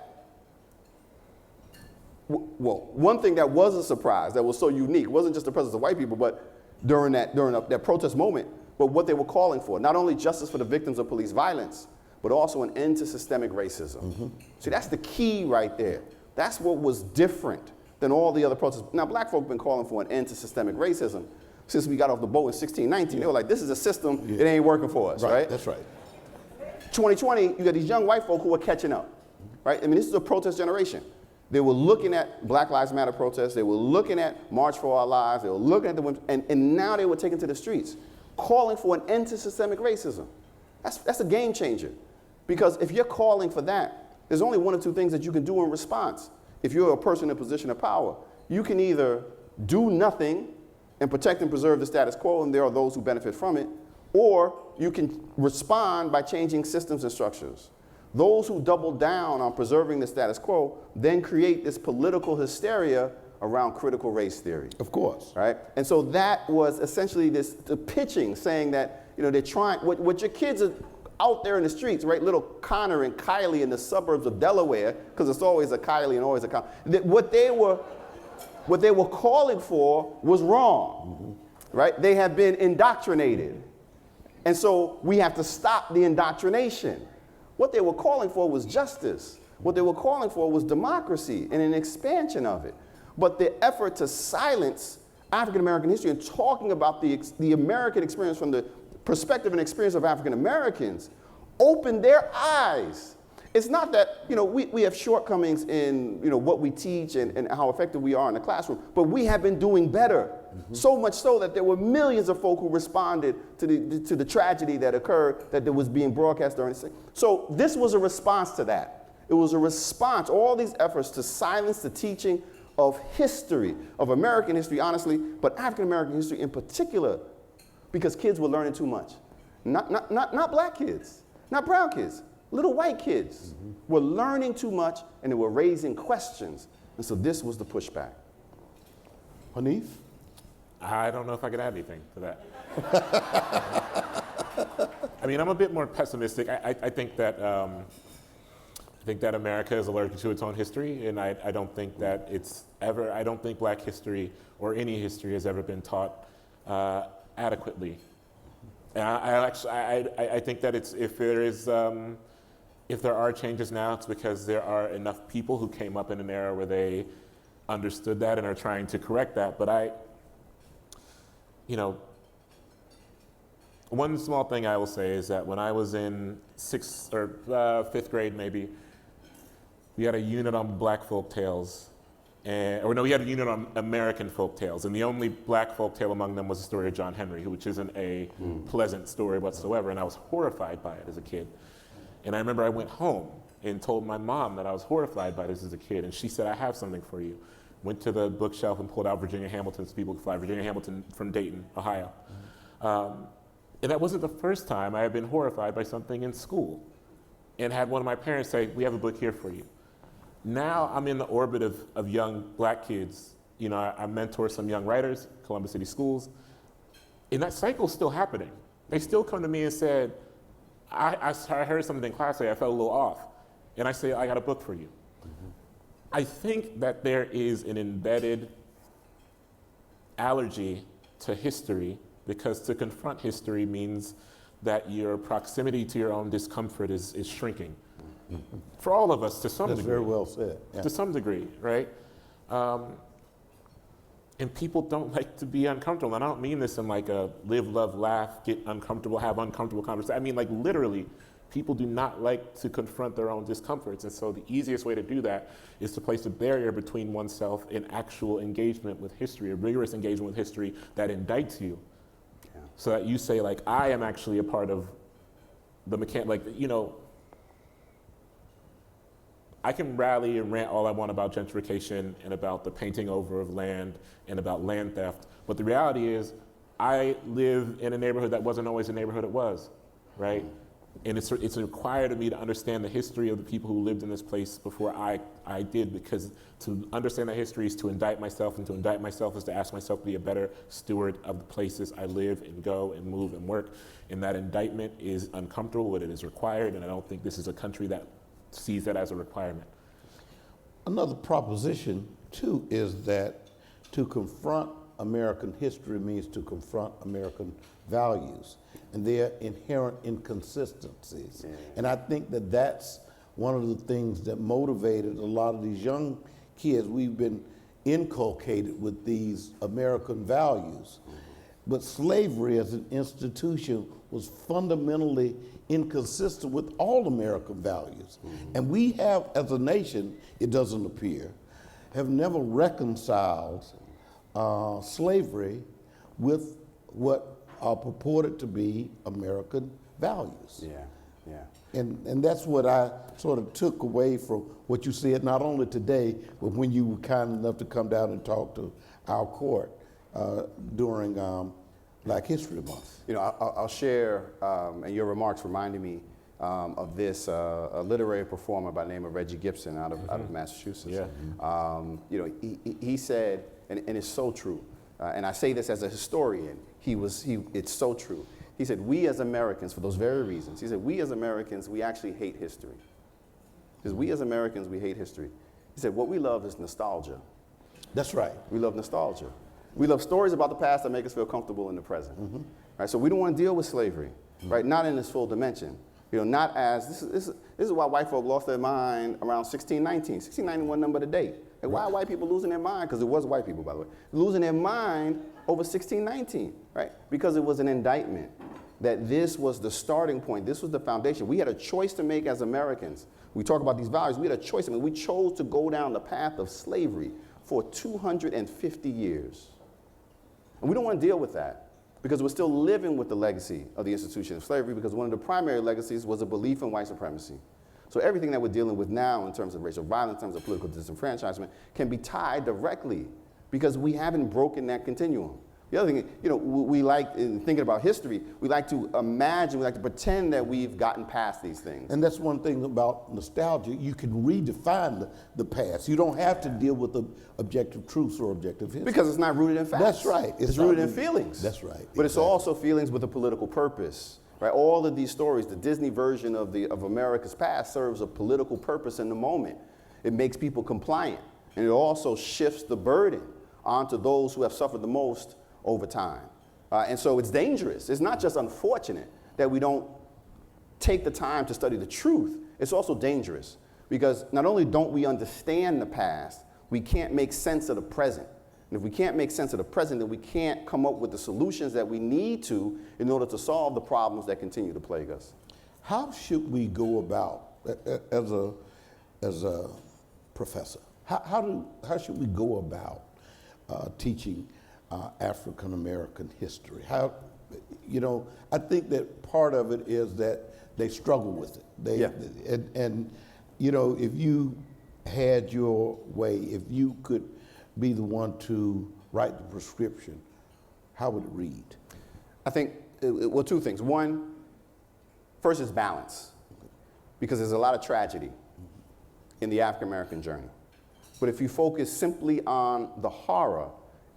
one thing that was a surprise that was so unique wasn't just the presence of white people, but during that protest moment, but what they were calling for, not only justice for the victims of police violence, but also an end to systemic racism. See, that's the key right there. That's what was different than all the other protests. Now, black folk have been calling for an end to systemic racism since we got off the boat in 1619. They were like, this is a system, it ain't working for us, right? That's right. 2020, you got these young white folk who are catching up, right? I mean, this is a protest generation. They were looking at Black Lives Matter protests. They were looking at March for Our Lives. They were looking at the women, and now they were taken to the streets, calling for an end to systemic racism. That's a game changer. Because if you're calling for that, there's only one or two things that you can do in response. If you're a person in a position of power, you can either do nothing and protect and preserve the status quo, and there are those who benefit from it, or you can respond by changing systems and structures. Those who double down on preserving the status quo then create this political hysteria around critical race theory. Of course. Right? And so that was essentially the pitching, saying that, they're trying, what your kids are out there in the streets, right? Little Connor and Kylie in the suburbs of Delaware, because it's always a Kylie and always a Connor. What they were calling for was wrong, right? They have been indoctrinated. And so we have to stop the indoctrination. What they were calling for was justice. What they were calling for was democracy and an expansion of it. But the effort to silence African American history and talking about the American experience from the perspective and experience of African Americans opened their eyes. It's not that, we have shortcomings in, what we teach and how effective we are in the classroom, but we have been doing better. So much so that there were millions of folk who responded to the tragedy that occurred, that was being broadcast during the thing. So this was a response to that. It was a response, all these efforts to silence the teaching of history, of American history, honestly, but African American history in particular, because kids were learning too much. Not black kids, not brown kids. Little white kids were learning too much, and they were raising questions. And so this was the pushback. Hanif? I don't know if I could add anything to that. I mean, I'm a bit more pessimistic. I think that America is allergic to its own history, and I don't think that I don't think black history or any history has ever been taught adequately. And I think that if there are changes now, it's because there are enough people who came up in an era where they understood that and are trying to correct that. But one small thing I will say is that when I was in 6th or 5th grade, maybe, we had a unit on black folk tales. We had a unit on American folk tales, and the only black folk tale among them was the story of John Henry, which isn't a pleasant story whatsoever, and I was horrified by it as a kid. And I remember I went home and told my mom that I was horrified by this as a kid, and she said, I have something for you. went to the bookshelf and pulled out Virginia Hamilton so people could fly. Virginia Hamilton from Dayton, Ohio. And that wasn't the first time I had been horrified by something in school and had one of my parents say, we have a book here for you. Now I'm in the orbit of young black kids. You know, I mentor some young writers, Columbus City Schools, and that cycle's still happening. They still come to me and said, I heard something in class today, I felt a little off. And I say, I got a book for you. I think that there is an embedded allergy to history, because to confront history means that your proximity to your own discomfort is shrinking. For all of us, to some degree. That's very well said. Yeah. To some degree, right? And people don't like to be uncomfortable. And I don't mean this in like a live, love, laugh, get uncomfortable, have uncomfortable conversations. I mean like literally, people do not like to confront their own discomforts. And so the easiest way to do that is to place a barrier between oneself and actual engagement with history, a rigorous engagement with history that indicts you. Yeah. So that you say like, I am actually a part of the like, you know, I can rally and rant all I want about gentrification and about the painting over of land and about land theft, but the reality is I live in a neighborhood that wasn't always the neighborhood it was, right? And it's required of me to understand the history of the people who lived in this place before I did, because to understand that history is to indict myself, and to indict myself is to ask myself to be a better steward of the places I live and go and move and work. And that indictment is uncomfortable, but it is required, and I don't think this is a country that sees that as a requirement. Another proposition, too, is that to confront American history means to confront American values and their inherent inconsistencies. Yeah. And I think that that's one of the things that motivated a lot of these young kids. We've been inculcated with these American values. But slavery as an institution was fundamentally inconsistent with all American values. And we have, as a nation, it doesn't appear, have never reconciled slavery with what are purported to be American values. Yeah, yeah. And that's what I sort of took away from what you said, not only today, but when you were kind enough to come down and talk to our court during Black History Month. You know, I'll share, and your remarks reminded me of this a literary performer by the name of Reggie Gibson out of Massachusetts. Yeah. You know, he said, and it's so true, and I say this as a historian, it's so true. He said, we as Americans, for those very reasons, he said, we as Americans, we actually hate history. Because we as Americans, we hate history. He said, what we love is nostalgia. That's right. We love nostalgia. We love stories about the past that make us feel comfortable in the present. Right? So we don't want to deal with slavery, right? Not in its full dimension. You know, not as, this is why white folk lost their mind around 1619. 1691 number the date. Like, why are white people losing their mind? Because it was white people, by the way. Losing their mind over 1619, right? Because it was an indictment that this was the starting point. This was the foundation. We had a choice to make as Americans. We talk about these values. We had a choice. I mean, we chose to go down the path of slavery for 250 years. And we don't want to deal with that because we're still living with the legacy of the institution of slavery, because one of the primary legacies was a belief in white supremacy. So everything that we're dealing with now in terms of racial violence, in terms of political disenfranchisement, can be tied directly because we haven't broken that continuum. The other thing, you know, we like, in thinking about history, we like to imagine, we like to pretend that we've gotten past these things. And that's one thing about nostalgia. You can redefine the past. You don't have to deal with the objective truths or objective history. Because it's not rooted in facts. That's right. It's rooted in feelings. That's right. But it's also feelings with a political purpose. Right? All of these stories, the Disney version of America's past serves a political purpose in the moment. It makes people compliant. And it also shifts the burden onto those who have suffered the most over time. And so it's dangerous. It's not just unfortunate that we don't take the time to study the truth. It's also dangerous because not only don't we understand the past, we can't make sense of the present. And if we can't make sense of the present, then we can't come up with the solutions that we need to in order to solve the problems that continue to plague us. How should we go about, as a professor, how should we go about teaching African American history? How, you know, I think that part of it is that they struggle with it. And you know, if you had your way, if you could be the one to write the prescription, how would it read? I think, well, two things. One, first is balance, because there's a lot of tragedy in the African American journey. But if you focus simply on the horror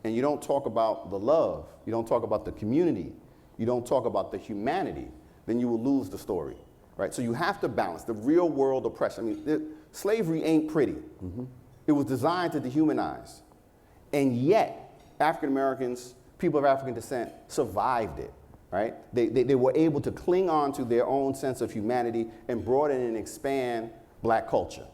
and you don't talk about the love, you don't talk about the community, you don't talk about the humanity, then you will lose the story, right? So you have to balance the real world oppression. I mean, slavery ain't pretty. It was designed to dehumanize. And yet, African Americans, people of African descent, survived it, right? They were able to cling on to their own sense of humanity and broaden and expand black culture.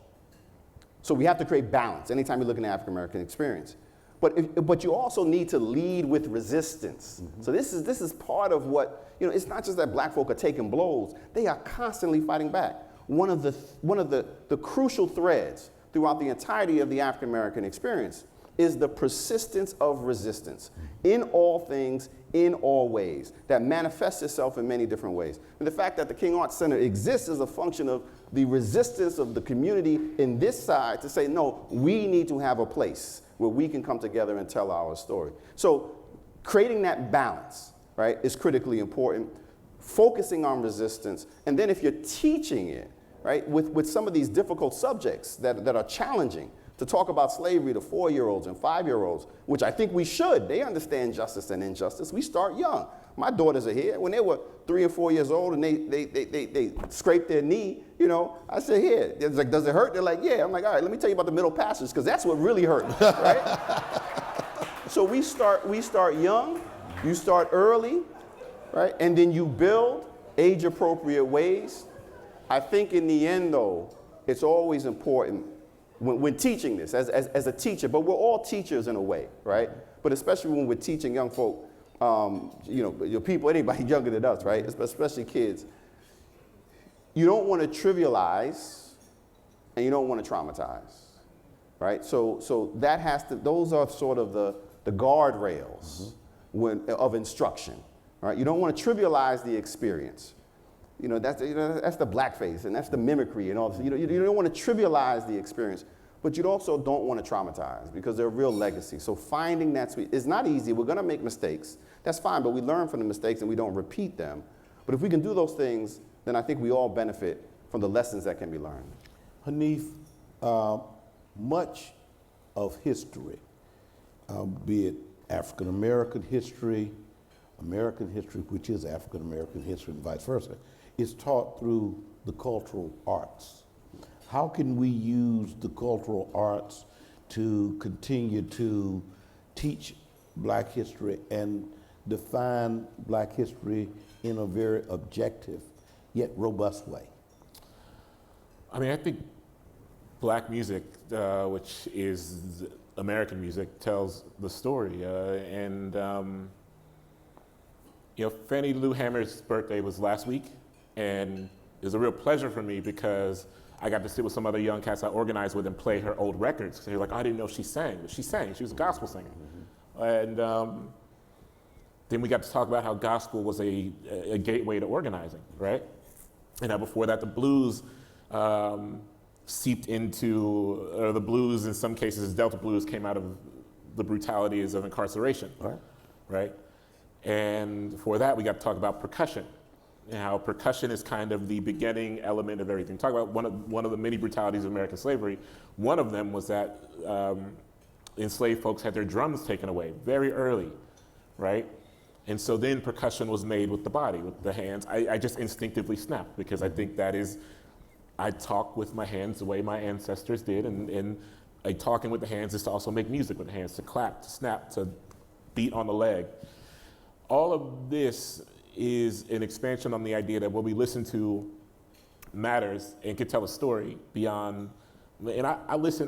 So we have to create balance anytime you're looking at African American experience. But you also need to lead with resistance. So this is part of what, it's not just that black folk are taking blows, they are constantly fighting back. One of the crucial threads throughout the entirety of the African American experience is the persistence of resistance in all things, in all ways, that manifests itself in many different ways. And the fact that the King Arts Center exists is a function of the resistance of the community in this side to say, no, we need to have a place where we can come together and tell our story. So creating that balance, right, is critically important. Focusing on resistance, and then if you're teaching it, right, with some of these difficult subjects that are challenging, to talk about slavery to 4-year-olds and 5-year-olds, which I think we should. They understand justice and injustice. We start young. My daughters are here. When they were 3 and 4 years old and they scraped their knee, I said, here. It's like, does it hurt? They're like, yeah. I'm like, all right, let me tell you about the Middle Passage, because that's what really hurt, right? So we start young, you start early, right? And then you build age-appropriate ways. I think in the end, though, it's always important when teaching this, as a teacher, but we're all teachers in a way, right? But especially when we're teaching young folk, your people, anybody younger than us, right? Especially kids. You don't want to trivialize, and you don't want to traumatize, right? So that those are sort of the guardrails of instruction, right? You don't want to trivialize the experience. That's the blackface, and that's the mimicry and all this. You don't want to trivialize the experience, but you also don't want to traumatize, because they're real legacies. So finding that sweet, it's not easy. We're going to make mistakes. That's fine, but we learn from the mistakes and we don't repeat them. But if we can do those things, then I think we all benefit from the lessons that can be learned. Hanif, much of history, be it African American history, which is African American history, and vice versa, is taught through the cultural arts. How can we use the cultural arts to continue to teach black history and define black history in a very objective yet robust way? I mean, I think black music, which is American music, tells the story. Fannie Lou Hamer's birthday was last week, and it was a real pleasure for me because I got to sit with some other young cats I organized with and play her old records. So they're like, I didn't know she sang. But she sang. She was a gospel singer. And then we got to talk about how gospel was a gateway to organizing, right? And now before that, the blues seeped into, or the blues in some cases, Delta blues came out of the brutalities of incarceration, right? And for that, we got to talk about percussion, and how percussion is kind of the beginning element of everything. Talk about one of the many brutalities of American slavery. One of them was that enslaved folks had their drums taken away very early, right? And so then percussion was made with the body, with the hands. I just instinctively snapped, because I think that is, I talk with my hands the way my ancestors did, and talking with the hands is to also make music with the hands, to clap, to snap, to beat on the leg. All of this is an expansion on the idea that what we listen to matters and can tell a story beyond, and I listen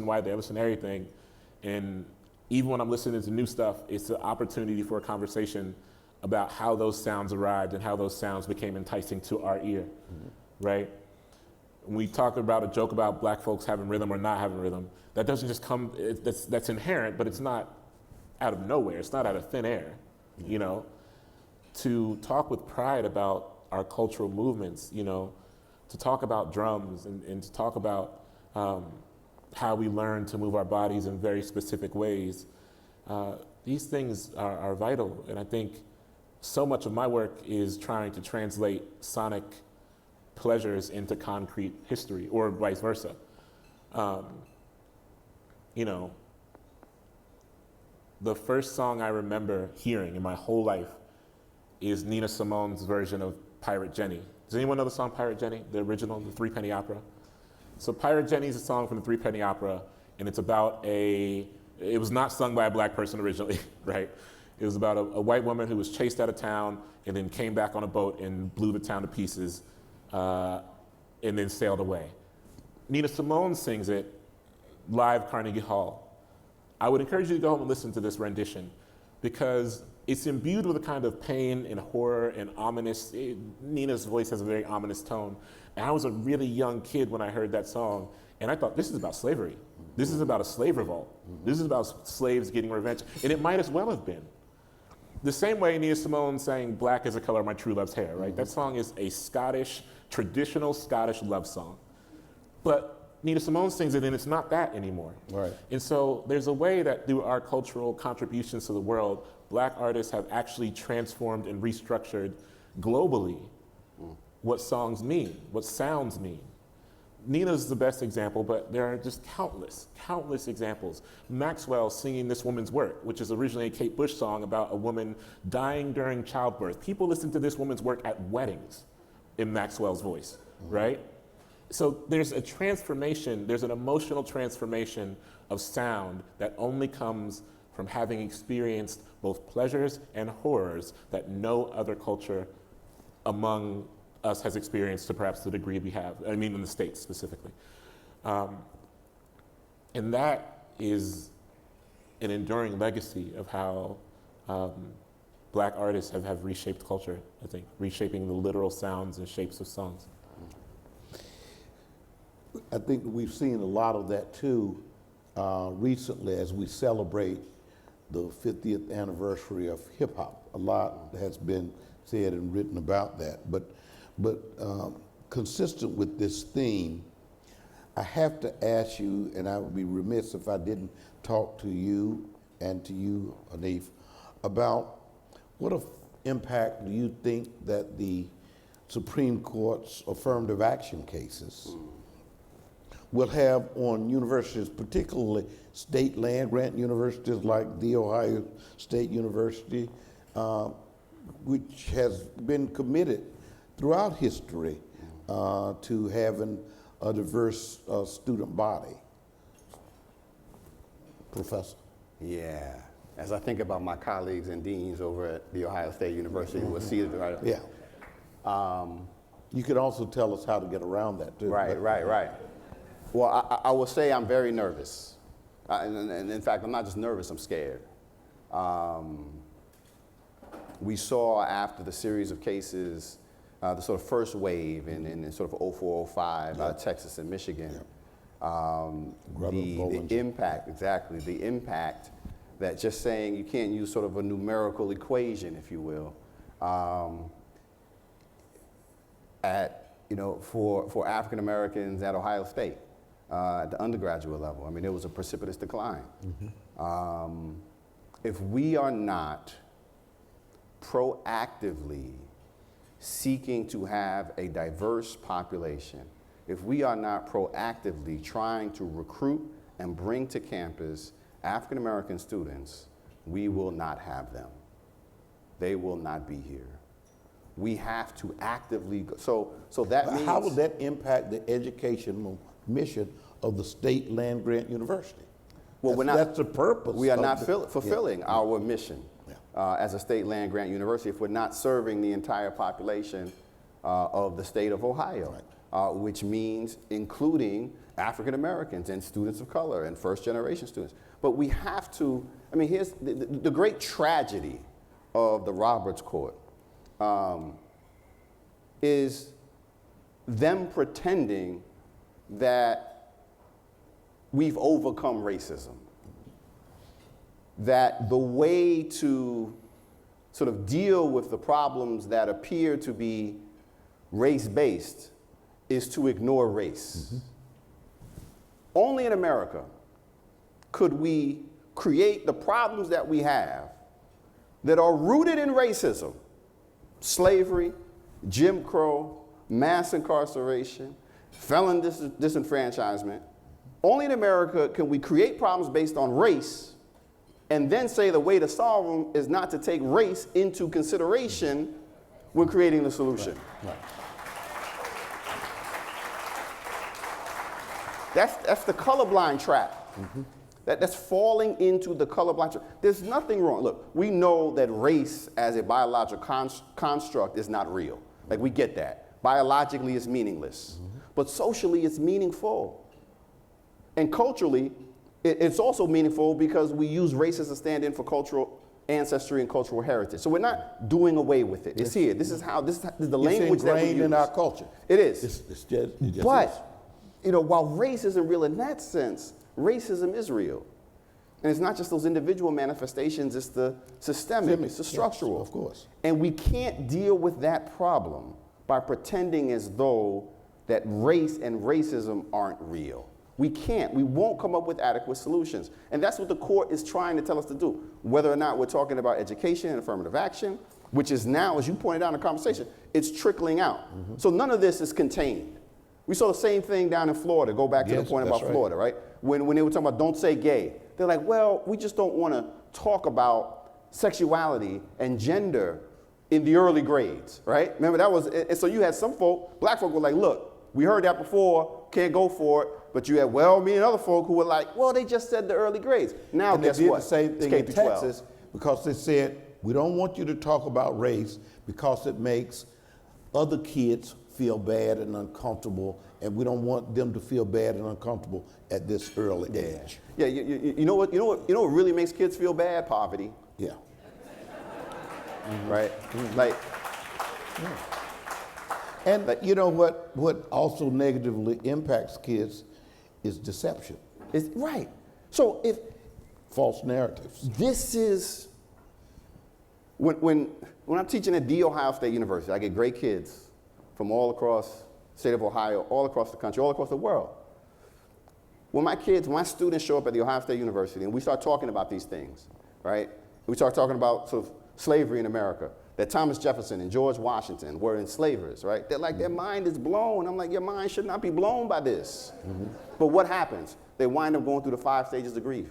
widely, I listen to everything, and even when I'm listening to new stuff, it's an opportunity for a conversation about how those sounds arrived and how those sounds became enticing to our ear, right? When we talk about a joke about black folks having rhythm or not having rhythm, that doesn't just come, that's inherent, but it's not out of nowhere, it's not out of thin air. To talk with pride about our cultural movements, to talk about drums and to talk about how we learn to move our bodies in very specific ways. These things are vital, and I think so much of my work is trying to translate sonic pleasures into concrete history, or vice versa. You know, the first song I remember hearing in my whole life is Nina Simone's version of Pirate Jenny. Does anyone know the song Pirate Jenny, the original, the Three Penny Opera? So Pirate Jenny is a song from the Three Penny Opera, and it's about it was not sung by a black person originally, right? It was about a white woman who was chased out of town and then came back on a boat and blew the town to pieces and then sailed away. Nina Simone sings it live Carnegie Hall. I would encourage you to go home and listen to this rendition because it's imbued with a kind of pain and horror and ominous. Nina's voice has a very ominous tone. And I was a really young kid when I heard that song, and I thought, this is about slavery. This is about a slave revolt. This is about slaves getting revenge, and it might as well have been. The same way Nina Simone sang Black is the Color of My True Love's Hair, right? That song is a traditional Scottish love song. But Nina Simone sings it, and it's not that anymore. Right. And so there's a way that through our cultural contributions to the world, black artists have actually transformed and restructured globally what songs mean, what sounds mean. Nina's the best example, but there are just countless examples. Maxwell singing This Woman's Work, which is originally a Kate Bush song about a woman dying during childbirth. People listen to This Woman's Work at weddings in Maxwell's voice, right? So there's a transformation, there's an emotional transformation of sound that only comes from having experienced both pleasures and horrors that no other culture among us has experienced to perhaps the degree we have, I mean in the States specifically. And that is an enduring legacy of how black artists have reshaped culture, I think, reshaping the literal sounds and shapes of songs. I think we've seen a lot of that too recently as we celebrate the 50th anniversary of hip hop. A lot has been said and written about that, but consistent with this theme, I have to ask you, and I would be remiss if I didn't talk to you and to you, Hanif, about what impact do you think that the Supreme Court's affirmative action cases will have on universities, particularly state land-grant universities like The Ohio State University, which has been committed throughout history to having a diverse student body. Professor? Yeah. As I think about my colleagues and deans over at The Ohio State University who are seated right Yeah. You could also tell us how to get around that too. Right. Well, I will say I'm very nervous. And in fact, I'm not just nervous, I'm scared. We saw after the series of cases, the sort of first wave in sort of 04, 05 out of Texas and Michigan, the impact, exactly, the impact that just saying you can't use sort of a numerical equation, if you will, for African Americans at Ohio State. At the undergraduate level. I mean, there was a precipitous decline. If we are not proactively seeking to have a diverse population, if we are not proactively trying to recruit and bring to campus African American students, we will not have them. They will not be here. We have to actively go. So that means— How will that impact the educational mission of the state land-grant university? Well, that's the purpose. We are not fulfilling our mission as a state land-grant university if we're not serving the entire population of the state of Ohio, which means including African Americans and students of color and first-generation students. But we have to— I mean, here's the great tragedy of the Roberts Court is them pretending that we've overcome racism, that the way to sort of deal with the problems that appear to be race-based is to ignore race. only in America could we create the problems that we have that are rooted in racism, slavery, Jim Crow, mass incarceration, felon disenfranchisement. Only in America can we create problems based on race and then say the way to solve them is not to take race into consideration when creating the solution. Right. That's the colorblind trap. That's falling into the colorblind trap. There's nothing wrong. Look, we know that race as a biological construct is not real. Like, we get that. Biologically, it's meaningless. But socially, it's meaningful. And culturally, it's also meaningful because we use race as a stand-in for cultural ancestry and cultural heritage. So we're not doing away with it. It's here. This is the language that we use. It's ingrained in our culture. It is. It just but, is. While race isn't real in that sense, racism is real. And it's not just those individual manifestations, it's the systemic, it's the structural. Yes, of course. And we can't deal with that problem by pretending as though that race and racism aren't real. We can't. We won't come up with adequate solutions. And that's what the court is trying to tell us to do. Whether or not we're talking about education and affirmative action, which is now, as you pointed out in the conversation, it's trickling out. So none of this is contained. We saw the same thing down in Florida, go back to the point about Florida, right? When they were talking about don't say gay, they're like, well, we just don't want to talk about sexuality and gender in the early grades, right? Remember that was, and so you had some folk, black folk were like, look, we heard that before, can't go for it, but you had well-meaning other folk who were like, well, they just said the early grades. Now And guess they did what? the same thing It's in K through 12. Texas because they said, we don't want you to talk about race because it makes other kids feel bad and uncomfortable, and we don't want them to feel bad and uncomfortable at this early age. Yeah, you know what really makes kids feel bad? Poverty, Yeah. right? Like, And you know what also negatively impacts kids is deception, it's right. So if false narratives. this is, when I'm teaching at The Ohio State University, I get great kids from all across the state of Ohio, all across the country, all across the world. When my students show up at The Ohio State University and we start talking about these things, right? We start talking about sort of slavery in America, that Thomas Jefferson and George Washington were enslavers, right? They're like, their mind is blown. I'm like, your mind should not be blown by this. But what happens? They wind up going through the 5 stages of grief,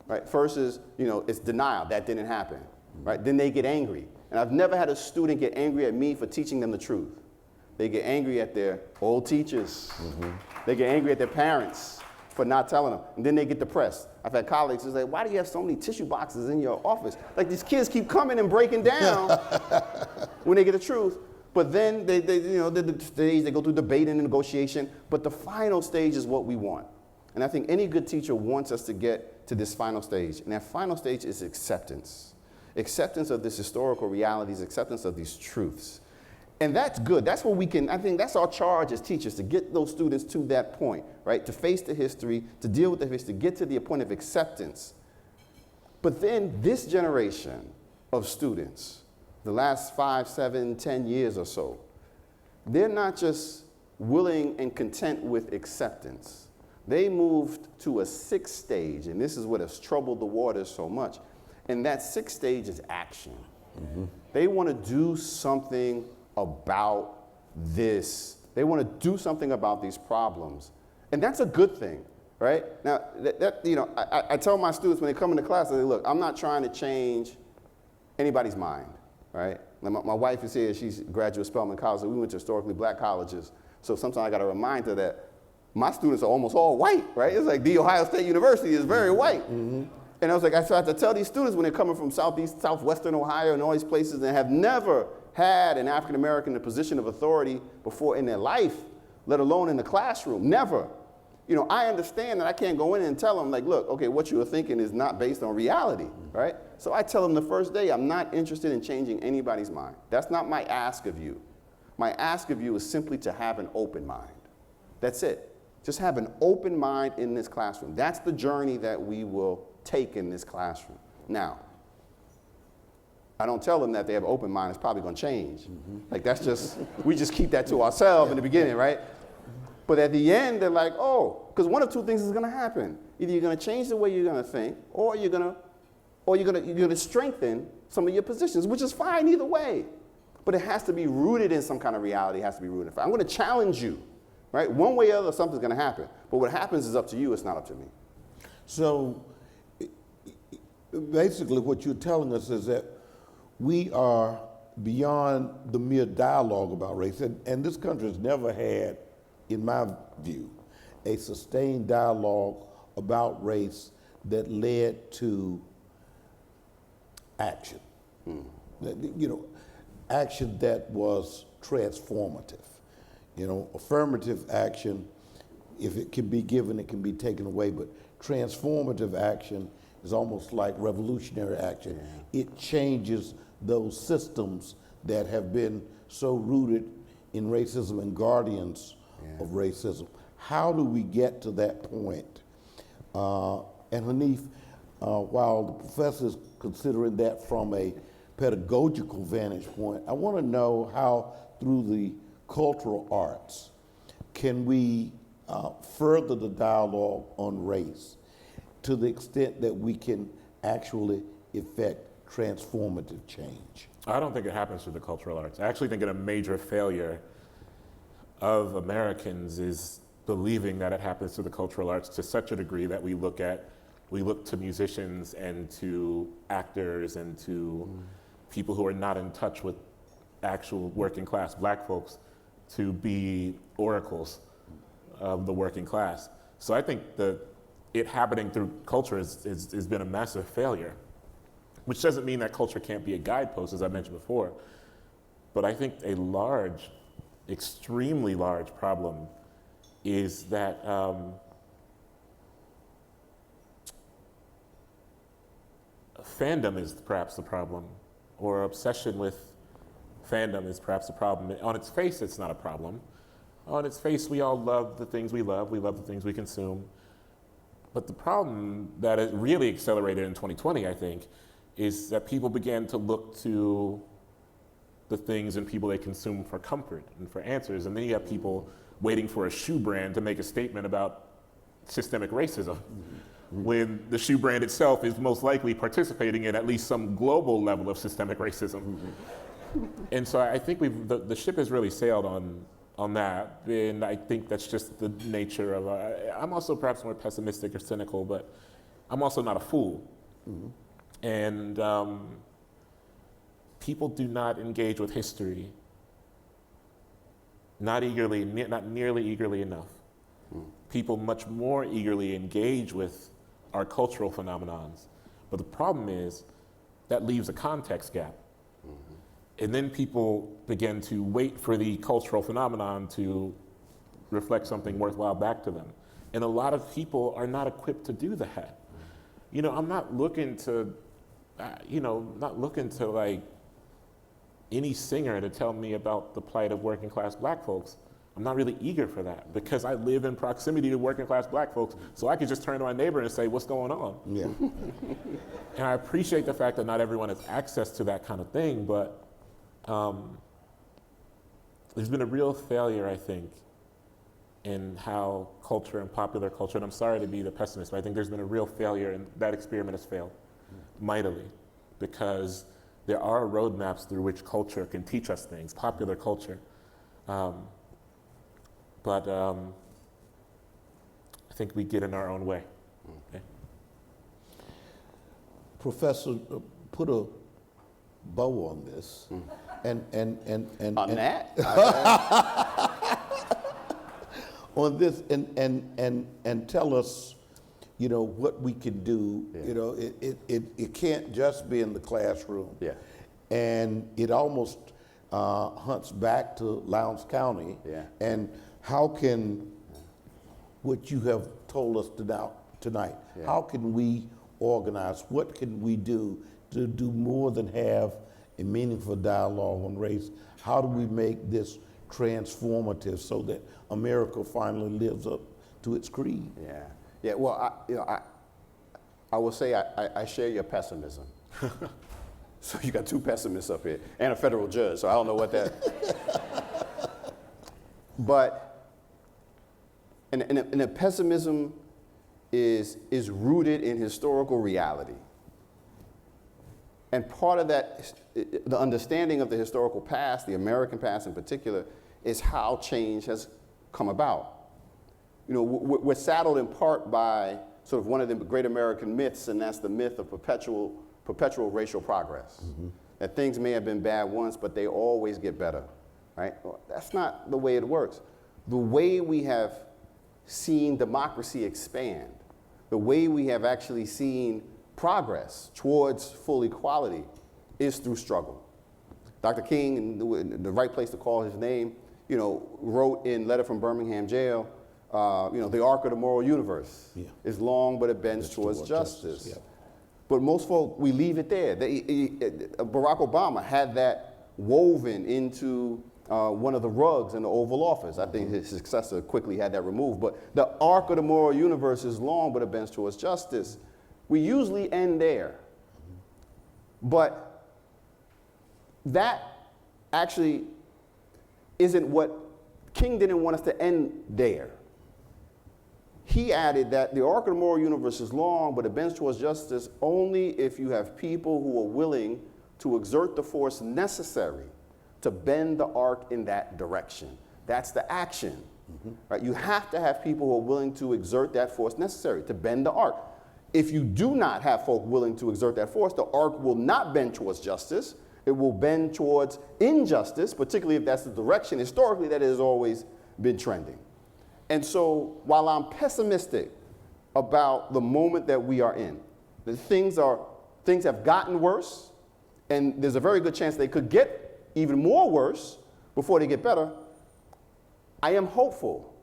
right? First is, it's denial. That didn't happen, right? Then they get angry. And I've never had a student get angry at me for teaching them the truth. They get angry at their old teachers. They get angry at their parents for not telling them. And then they get depressed. I've had colleagues who say, why do you have so many tissue boxes in your office? Like, these kids keep coming and breaking down when they get the truth. But then they go through debate and negotiation. But the final stage is what we want. And I think any good teacher wants us to get to this final stage. And that final stage is acceptance. Acceptance of this historical realities, acceptance of these truths. And that's good. That's what I think that's our charge as teachers, to get those students to that point, right? To face the history, to deal with the history, to get to the point of acceptance. But then this generation of students, the last 5, 7, 10 years or so, they're not just willing and content with acceptance. They moved to a 6th stage, and this is what has troubled the waters so much. And that 6th stage is action. They want to do something about this. They want to do something about these problems. And that's a good thing, right? Now, I tell my students when they come into class, I say, look, I'm not trying to change anybody's mind, right? Now, my wife is here. She's a graduate of Spelman College. So we went to historically black colleges. So sometimes I got to remind her that my students are almost all white, right? It's like The Ohio State University is very white. And I was like, I have to tell these students when they're coming from southeast, southwestern Ohio and all these places and have never had an African American in a position of authority before in their life, let alone in the classroom, never. I understand that I can't go in and tell them, like, look, okay, what you are thinking is not based on reality, right? So I tell them the first day, I'm not interested in changing anybody's mind. That's not my ask of you. My ask of you is simply to have an open mind. That's it. Just have an open mind in this classroom. That's the journey that we will take in this classroom. Now, I don't tell them that they have an open mind, it's probably going to change. Like, that's just, we just keep that to ourselves in the beginning, right? But at the end, they're like, oh, because one of two things is going to happen. Either you're going to change the way you're going to think, or you're going to strengthen some of your positions, which is fine either way. But it has to be rooted in some kind of reality. It has to be rooted in fact. I'm going to challenge you, right? One way or the other, something's going to happen. But what happens is up to you. It's not up to me. So basically what you're telling us is that we are beyond the mere dialogue about race. And this country has never had, in my view, a sustained dialogue about race that led to action. You know, action that was transformative. You know, affirmative action, if it can be given, it can be taken away, but transformative action is almost like revolutionary action. Yeah. It changes those systems that have been so rooted in racism and guardians of racism. How do we get to that point? And Hanif, while the professor is considering that from a pedagogical vantage point, I want to know how, through the cultural arts, can we further the dialogue on race to the extent that we can actually effect transformative change? I don't think it happens through the cultural arts. I actually think that a major failure of Americans is believing that it happens through the cultural arts to such a degree that we look to musicians and to actors and to people who are not in touch with actual working class black folks to be oracles of the working class. So I think that it happening through culture has been a massive failure, which doesn't mean that culture can't be a guidepost, as I mentioned before. But I think a large, extremely large problem is that fandom is perhaps the problem, or obsession with fandom is perhaps a problem. On its face, it's not a problem. On its face, we all love the things we love the things we consume. But the problem that it really accelerated in 2020, I think, is that people began to look to the things and people they consume for comfort and for answers. And then you have people waiting for a shoe brand to make a statement about systemic racism, when the shoe brand itself is most likely participating in at least some global level of systemic racism. And so I think the ship has really sailed on that, and I think that's just the nature of, I'm also perhaps more pessimistic or cynical, but I'm also not a fool. And people do not engage with history, not nearly eagerly enough. People much more eagerly engage with our cultural phenomenons. But the problem is that leaves a context gap. And then people begin to wait for the cultural phenomenon to reflect something worthwhile back to them. And a lot of people are not equipped to do that. You know, I'm not looking to, like any singer to tell me about the plight of working class black folks. I'm not really eager for that because I live in proximity to working class black folks, so I could just turn to my neighbor and say, what's going on? Yeah. And I appreciate the fact that not everyone has access to that kind of thing, but there's been a real failure, I think, in how culture and popular culture, and I'm sorry to be the pessimist, but I think there's been a real failure, and that experiment has failed mightily, because there are roadmaps through which culture can teach us things, popular culture. But I think we get in our own way. Okay? Professor, put a bow on this, and on this, and tell us, you know, what we can do. Yeah. You know, it can't just be in the classroom. Yeah. And it almost hunts back to Lowndes County. Yeah. And how can what you have told us tonight? Yeah. How can we organize? What can we do to do more than have a meaningful dialogue on race? How do we make this transformative so that America finally lives up to its creed? Yeah, yeah. Well, I will say I share your pessimism. So you got two pessimists up here and a federal judge. So I don't know what that. But And the pessimism is rooted in historical reality. And part of that, the understanding of the historical past, the American past in particular, is how change has come about. You know, we're saddled in part by sort of one of the great American myths, and that's the myth of perpetual racial progress. Mm-hmm. That things may have been bad once, but they always get better, right? Well, that's not the way it works. The way we have seen democracy expand, the way we have actually seen progress towards full equality is through struggle. Dr. King, in the right place to call his name, you know, wrote in Letter from Birmingham Jail, you know, the arc of the moral universe is long, but it bends towards justice. Yeah. But most folk, we leave it there. Barack Obama had that woven into one of the rugs in the Oval Office. I think his successor quickly had that removed. But the arc of the moral universe is long, but it bends towards justice. We usually end there. But that actually isn't what King didn't want us to end there. He added that the arc of the moral universe is long, but it bends towards justice only if you have people who are willing to exert the force necessary to bend the arc in that direction. That's the action. Mm-hmm. Right? You have to have people who are willing to exert that force necessary to bend the arc. If you do not have folk willing to exert that force, the arc will not bend towards justice. It will bend towards injustice, particularly if that's the direction historically that has always been trending. And so while I'm pessimistic about the moment that we are in, that things have gotten worse, and there's a very good chance they could get even more worse before they get better, I am hopeful,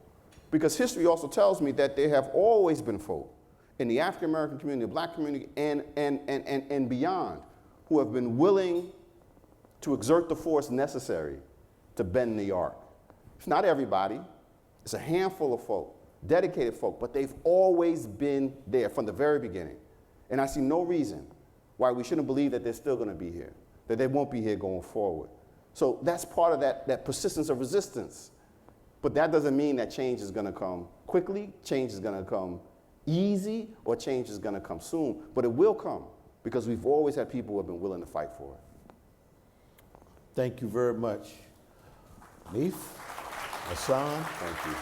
because history also tells me that there have always been folk in the African American community, the Black community, and beyond, who have been willing to exert the force necessary to bend the arc. It's not everybody. It's a handful of folk, dedicated folk, but they've always been there from the very beginning. And I see no reason why we shouldn't believe that they're still going to be here, that they won't be here going forward. So that's part of that persistence of resistance. But that doesn't mean that change is going to come quickly, change is going to come easy, or change is going to come soon. But it will come, because we've always had people who have been willing to fight for it. Thank you very much. Hanif, Hasan. Thank you.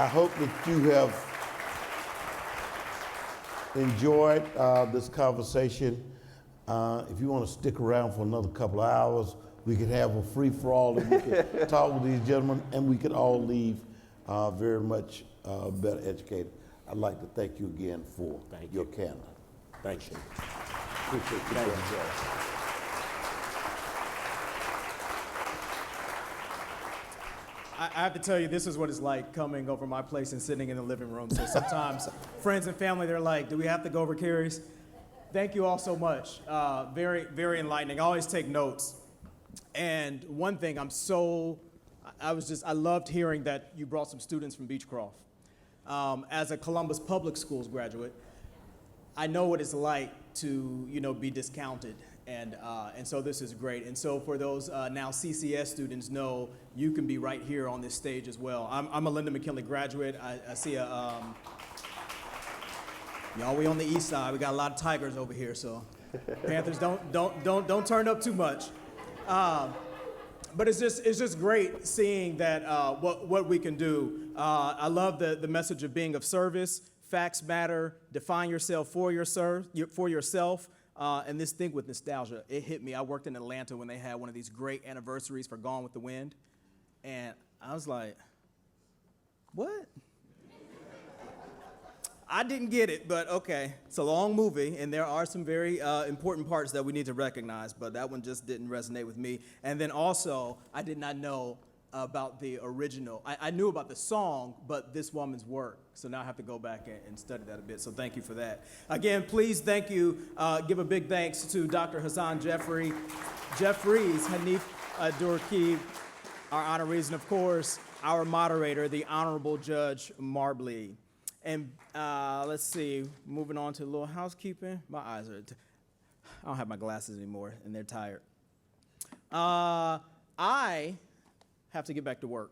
I hope that you have enjoyed this conversation. If you want to stick around for another couple of hours, we could have a free-for-all and we could talk with these gentlemen, and we could all leave very much better educated. I'd like to thank you again for your candor. Thank you. Appreciate you very much. I have to tell you, this is what it's like coming over my place and sitting in the living room. So sometimes friends and family, they're like, do we have to go over Kerry's? Thank you all so much. Very, very enlightening. I always take notes. And one thing I loved hearing that you brought some students from Beechcroft. As a Columbus Public Schools graduate, I know what it's like to, be discounted. And so this is great. And so for those now CCS students, know you can be right here on this stage as well. I'm a Linda McKinley graduate. I see y'all, we on the east side. We got a lot of Tigers over here, so Panthers don't turn up too much. But it's just great seeing that what we can do. I love the message of being of service. Facts matter. Define yourself for yourself. And this thing with nostalgia, it hit me. I worked in Atlanta when they had one of these great anniversaries for Gone with the Wind. And I was like, what? I didn't get it, but okay. It's a long movie, and there are some very important parts that we need to recognize, but that one just didn't resonate with me. And then also, I did not know about the original. I knew about the song, but this woman's work. So now I have to go back and study that a bit, so thank you for that. Again, please thank you, give a big thanks to Dr. Hasan Jeffries, Hanif, Abdurraqib, our honorees, and of course, our moderator, the Honorable Judge Marbley. And let's see, moving on to a little housekeeping. My eyes are, I don't have my glasses anymore, and they're tired. I have to get back to work.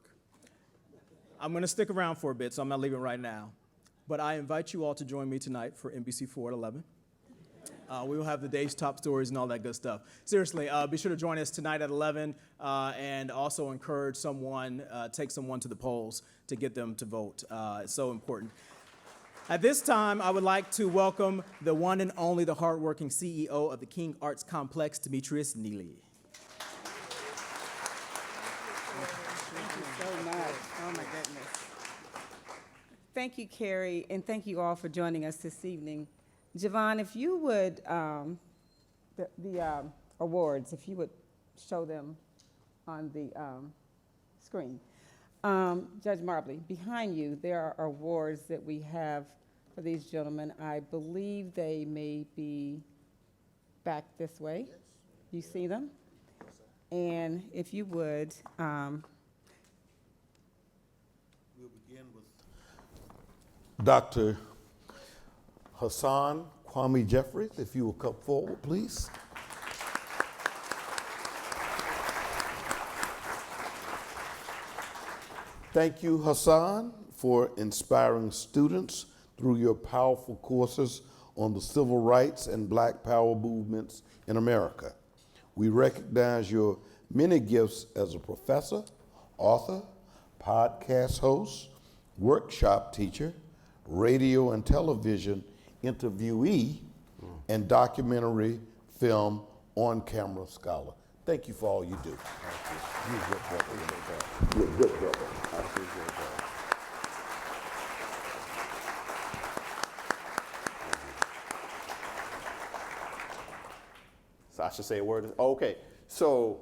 I'm going to stick around for a bit, so I'm not leaving right now. But I invite you all to join me tonight for NBC4 at 11. We will have the day's top stories and all that good stuff. Seriously, be sure to join us tonight at 11 and also encourage someone, take someone to the polls to get them to vote. It's so important. At this time, I would like to welcome the one and only, the hardworking CEO of the King Arts Complex, Demetrius Neely. So much. Oh my goodness. Thank you, Kerry, and thank you all for joining us this evening. Javon, if you would, the awards, if you would show them on the screen. Judge Marbley, behind you, there are awards that we have for these gentlemen. I believe they may be back this way. Yes. You see them? And if you would, we'll begin with Dr. Hasan Kwame Jeffries, if you will come forward, please. Thank you, Hasan, for inspiring students through your powerful courses on the civil rights and Black Power movements in America. We recognize your many gifts as a professor, author, podcast host, workshop teacher, radio and television interviewee, and documentary film on-camera scholar. Thank you for all you do. You're a good brother. You're a good brother. I appreciate that. So I should say a word. Okay. So,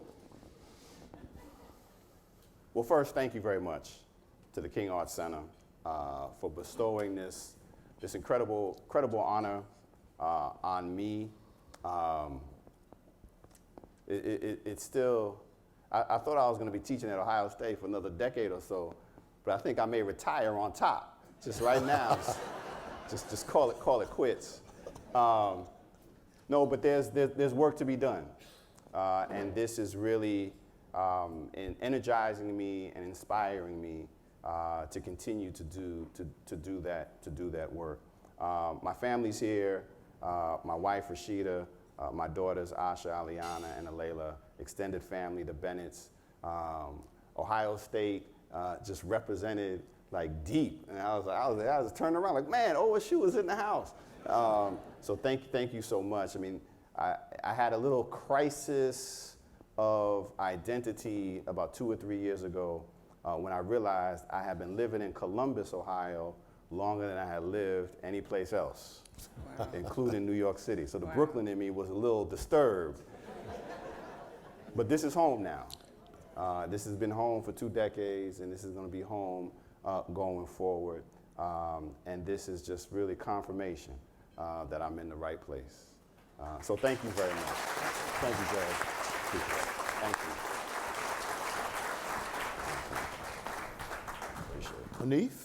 well, first, thank you very much to the King Arts Center for bestowing this incredible honor on me. It's still, I thought I was going to be teaching at Ohio State for another decade or so, but I think I may retire on top just right now. just call it quits. No, but there's work to be done, and this is really energizing me and inspiring me to continue to do that work. My family's here. My wife Rashida, my daughters Asha, Aliana, and Alayla, extended family, the Bennetts. Ohio State just represented like deep, and I was turning around like, man, OSU was in the house. So thank you so much. I mean, I had a little crisis of identity about 2 or 3 years ago when I realized I had been living in Columbus, Ohio, longer than I had lived any place else, wow. Including New York City. So the wow. Brooklyn in me was a little disturbed. But this is home now. This has been home for 2 decades, and this is going to be home going forward. And this is just really confirmation that I'm in the right place. So thank you very much. Thank you, Judge. Thank you. Appreciate it. Hanif,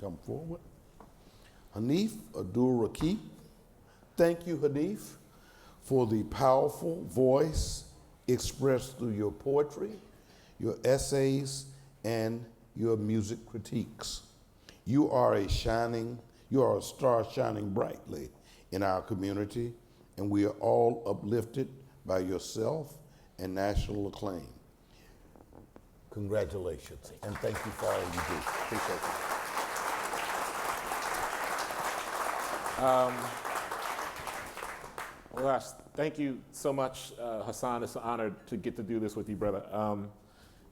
come forward. Hanif Abdurraqib. Thank you, Hanif, for the powerful voice expressed through your poetry, your essays, and your music critiques. You are a star shining brightly in our community, and we are all uplifted by yourself and national acclaim. Congratulations, and thank you for all you do. Appreciate it. Well, gosh, thank you so much, Hasan. It's an honor to get to do this with you, brother.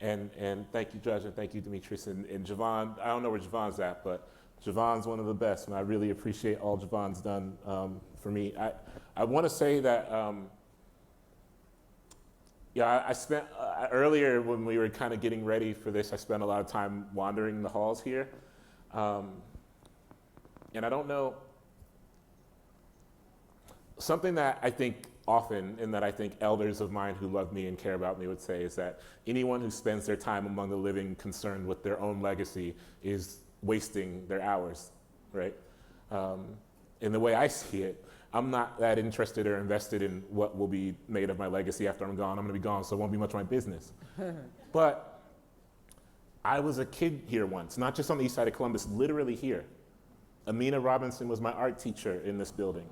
And thank you, Judge, and thank you, Demetrius. And Javon, I don't know where Javon's at, but Javon's one of the best, and I really appreciate all Javon's done for me. I want to say that, I spent, earlier when we were kind of getting ready for this, I spent a lot of time wandering the halls here. And I don't know, something that I think often, and that I think elders of mine who love me and care about me would say, is that anyone who spends their time among the living concerned with their own legacy is wasting their hours, right? In the way I see it, I'm not that interested or invested in what will be made of my legacy after I'm gone. I'm gonna be gone, so it won't be much of my business. But I was a kid here once, not just on the east side of Columbus, literally here. Amina Robinson was my art teacher in this building.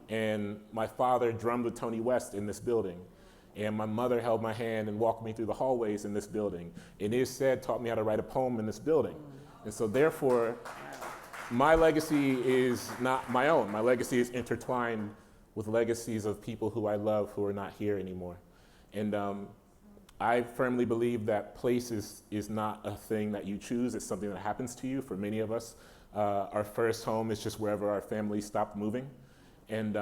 And my father drummed with Tony West in this building. And my mother held my hand and walked me through the hallways in this building. And Is said taught me how to write a poem in this building. And so therefore, my legacy is not my own. My legacy is intertwined with legacies of people who I love who are not here anymore. And I firmly believe that place is not a thing that you choose, it's something that happens to you. For many of us, our first home is just wherever our family stopped moving. And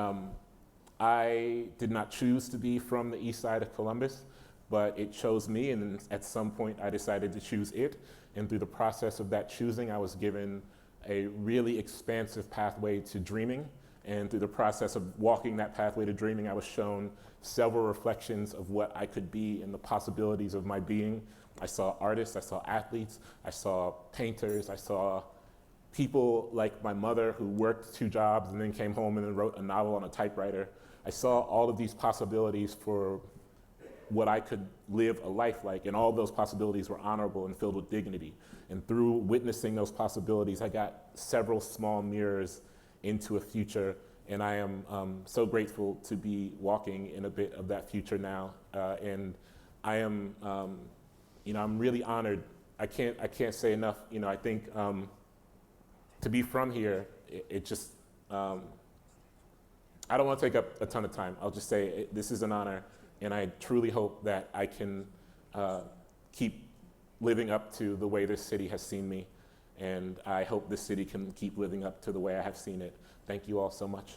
I did not choose to be from the east side of Columbus, but it chose me, and at some point I decided to choose it. And through the process of that choosing, I was given a really expansive pathway to dreaming. And through the process of walking that pathway to dreaming, I was shown several reflections of what I could be and the possibilities of my being. I saw artists, I saw athletes, I saw painters, I saw people like my mother who worked 2 jobs and then came home and then wrote a novel on a typewriter. I saw all of these possibilities for what I could live a life like, and all of those possibilities were honorable and filled with dignity. And through witnessing those possibilities, I got several small mirrors into a future, and I am so grateful to be walking in a bit of that future now. And I am, I'm really honored. I can't say enough. I think to be from here, it just, I don't want to take up a ton of time. I'll just say this is an honor, and I truly hope that I can keep living up to the way this city has seen me, and I hope this city can keep living up to the way I have seen it. Thank you all so much.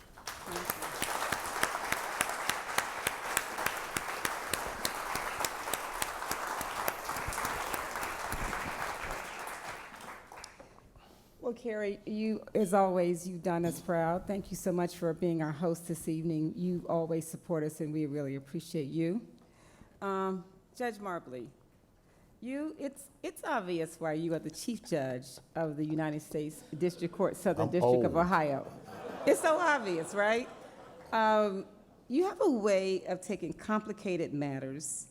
Well, Kerry, you, as always, you've done us proud. Thank you so much for being our host this evening. You always support us, and we really appreciate you. Judge Marbley, it's obvious why you are the Chief Judge of the United States District Court, Southern District of Ohio. It's so obvious, right? You have a way of taking complicated matters,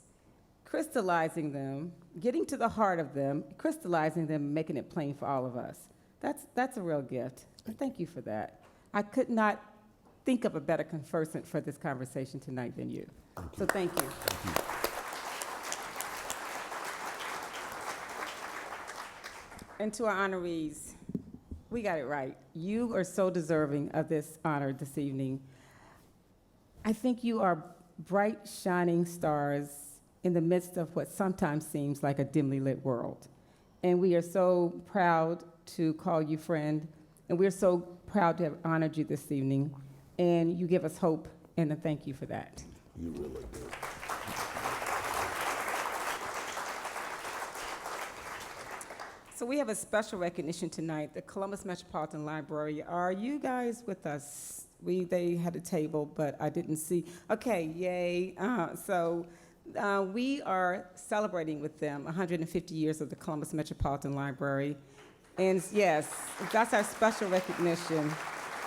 crystallizing them, getting to the heart of them, crystallizing them, making it plain for all of us. That's a real gift. Thank you for that. I could not think of a better conversant for this conversation tonight than you. So thank you. Thank you. And to our honorees, we got it right. You are so deserving of this honor this evening. I think you are bright, shining stars in the midst of what sometimes seems like a dimly lit world. And we are so proud to call you friend, and we're so proud to have honored you this evening. And you give us hope, and a thank you for that. You really do. So we have a special recognition tonight, the Columbus Metropolitan Library. Are you guys with us? They had a table, but I didn't see. Okay, yay. We are celebrating with them 150 years of the Columbus Metropolitan Library. And yes, that's our special recognition.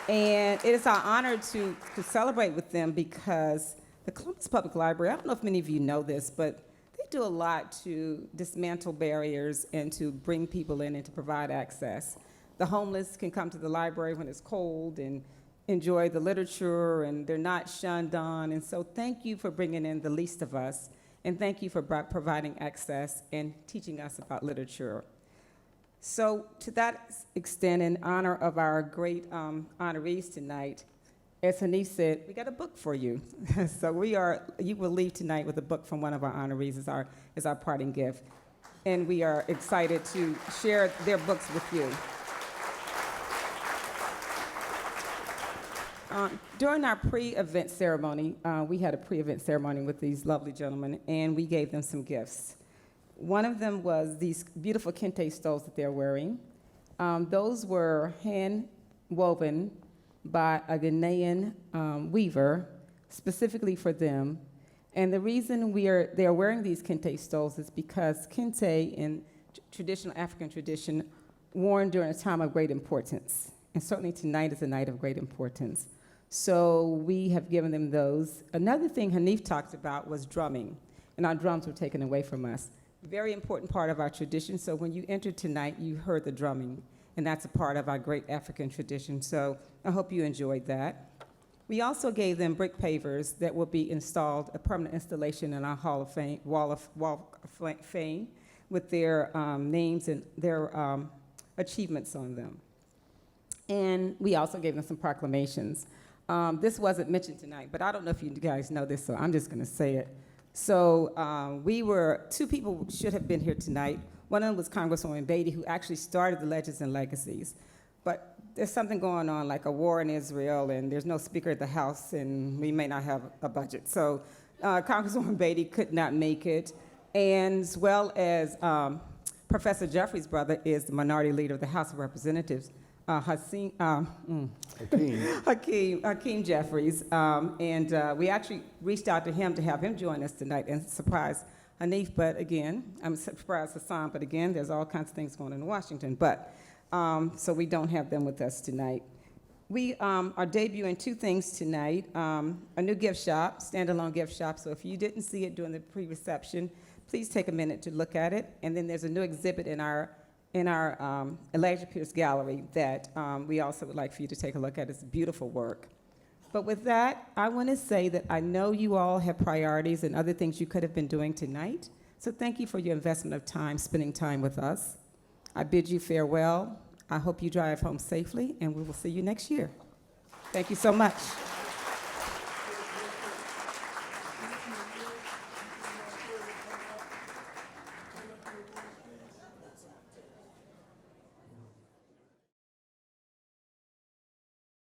And it is our honor to celebrate with them because the Columbus Public Library, I don't know if many of you know this, but they do a lot to dismantle barriers and to bring people in and to provide access. The homeless can come to the library when it's cold and enjoy the literature, and they're not shunned on. And so thank you for bringing in the least of us, and thank you for providing access and teaching us about literature. So to that extent, in honor of our great honorees tonight, as Hanif said, we got a book for you. So you will leave tonight with a book from one of our honorees as our parting gift. And we are excited to share their books with you. During our pre-event ceremony, we had a pre-event ceremony with these lovely gentlemen, and we gave them some gifts. One of them was these beautiful kente stoles that they're wearing. Those were hand-woven by a Ghanaian weaver, specifically for them. And the reason they are wearing these kente stoles is because kente, in traditional African tradition, worn during a time of great importance. And certainly tonight is a night of great importance. So we have given them those. Another thing Hanif talked about was drumming, and our drums were taken away from us. Very important part of our tradition, so when you entered tonight, you heard the drumming, and that's a part of our great African tradition, so I hope you enjoyed that. We also gave them brick pavers that will be installed, a permanent installation in our Hall of Fame, Wall of Fame, with their names and their achievements on them. And we also gave them some proclamations. This wasn't mentioned tonight, but I don't know if you guys know this, so I'm just gonna say it. So two people should have been here tonight. One of them was Congresswoman Beatty, who actually started the Legends and Legacies. But there's something going on, like a war in Israel, and there's no speaker at the House, and we may not have a budget. So Congresswoman Beatty could not make it, and as well as Professor Jeffries' brother is the minority leader of the House of Representatives, Hakeem Jeffries, and we actually reached out to him to have him join us tonight and surprise Hanif, but again, I'm surprised Hasan, but again, there's all kinds of things going on in Washington, but so we don't have them with us tonight. We are debuting two things tonight, a new gift shop, standalone gift shop, so if you didn't see it during the pre-reception, please take a minute to look at it, and then there's a new exhibit in our Elijah Pierce Gallery that we also would like for you to take a look at. It's beautiful work. But with that, I want to say that I know you all have priorities and other things you could have been doing tonight. So thank you for your investment of time, spending time with us. I bid you farewell. I hope you drive home safely, and we will see you next year. Thank you so much.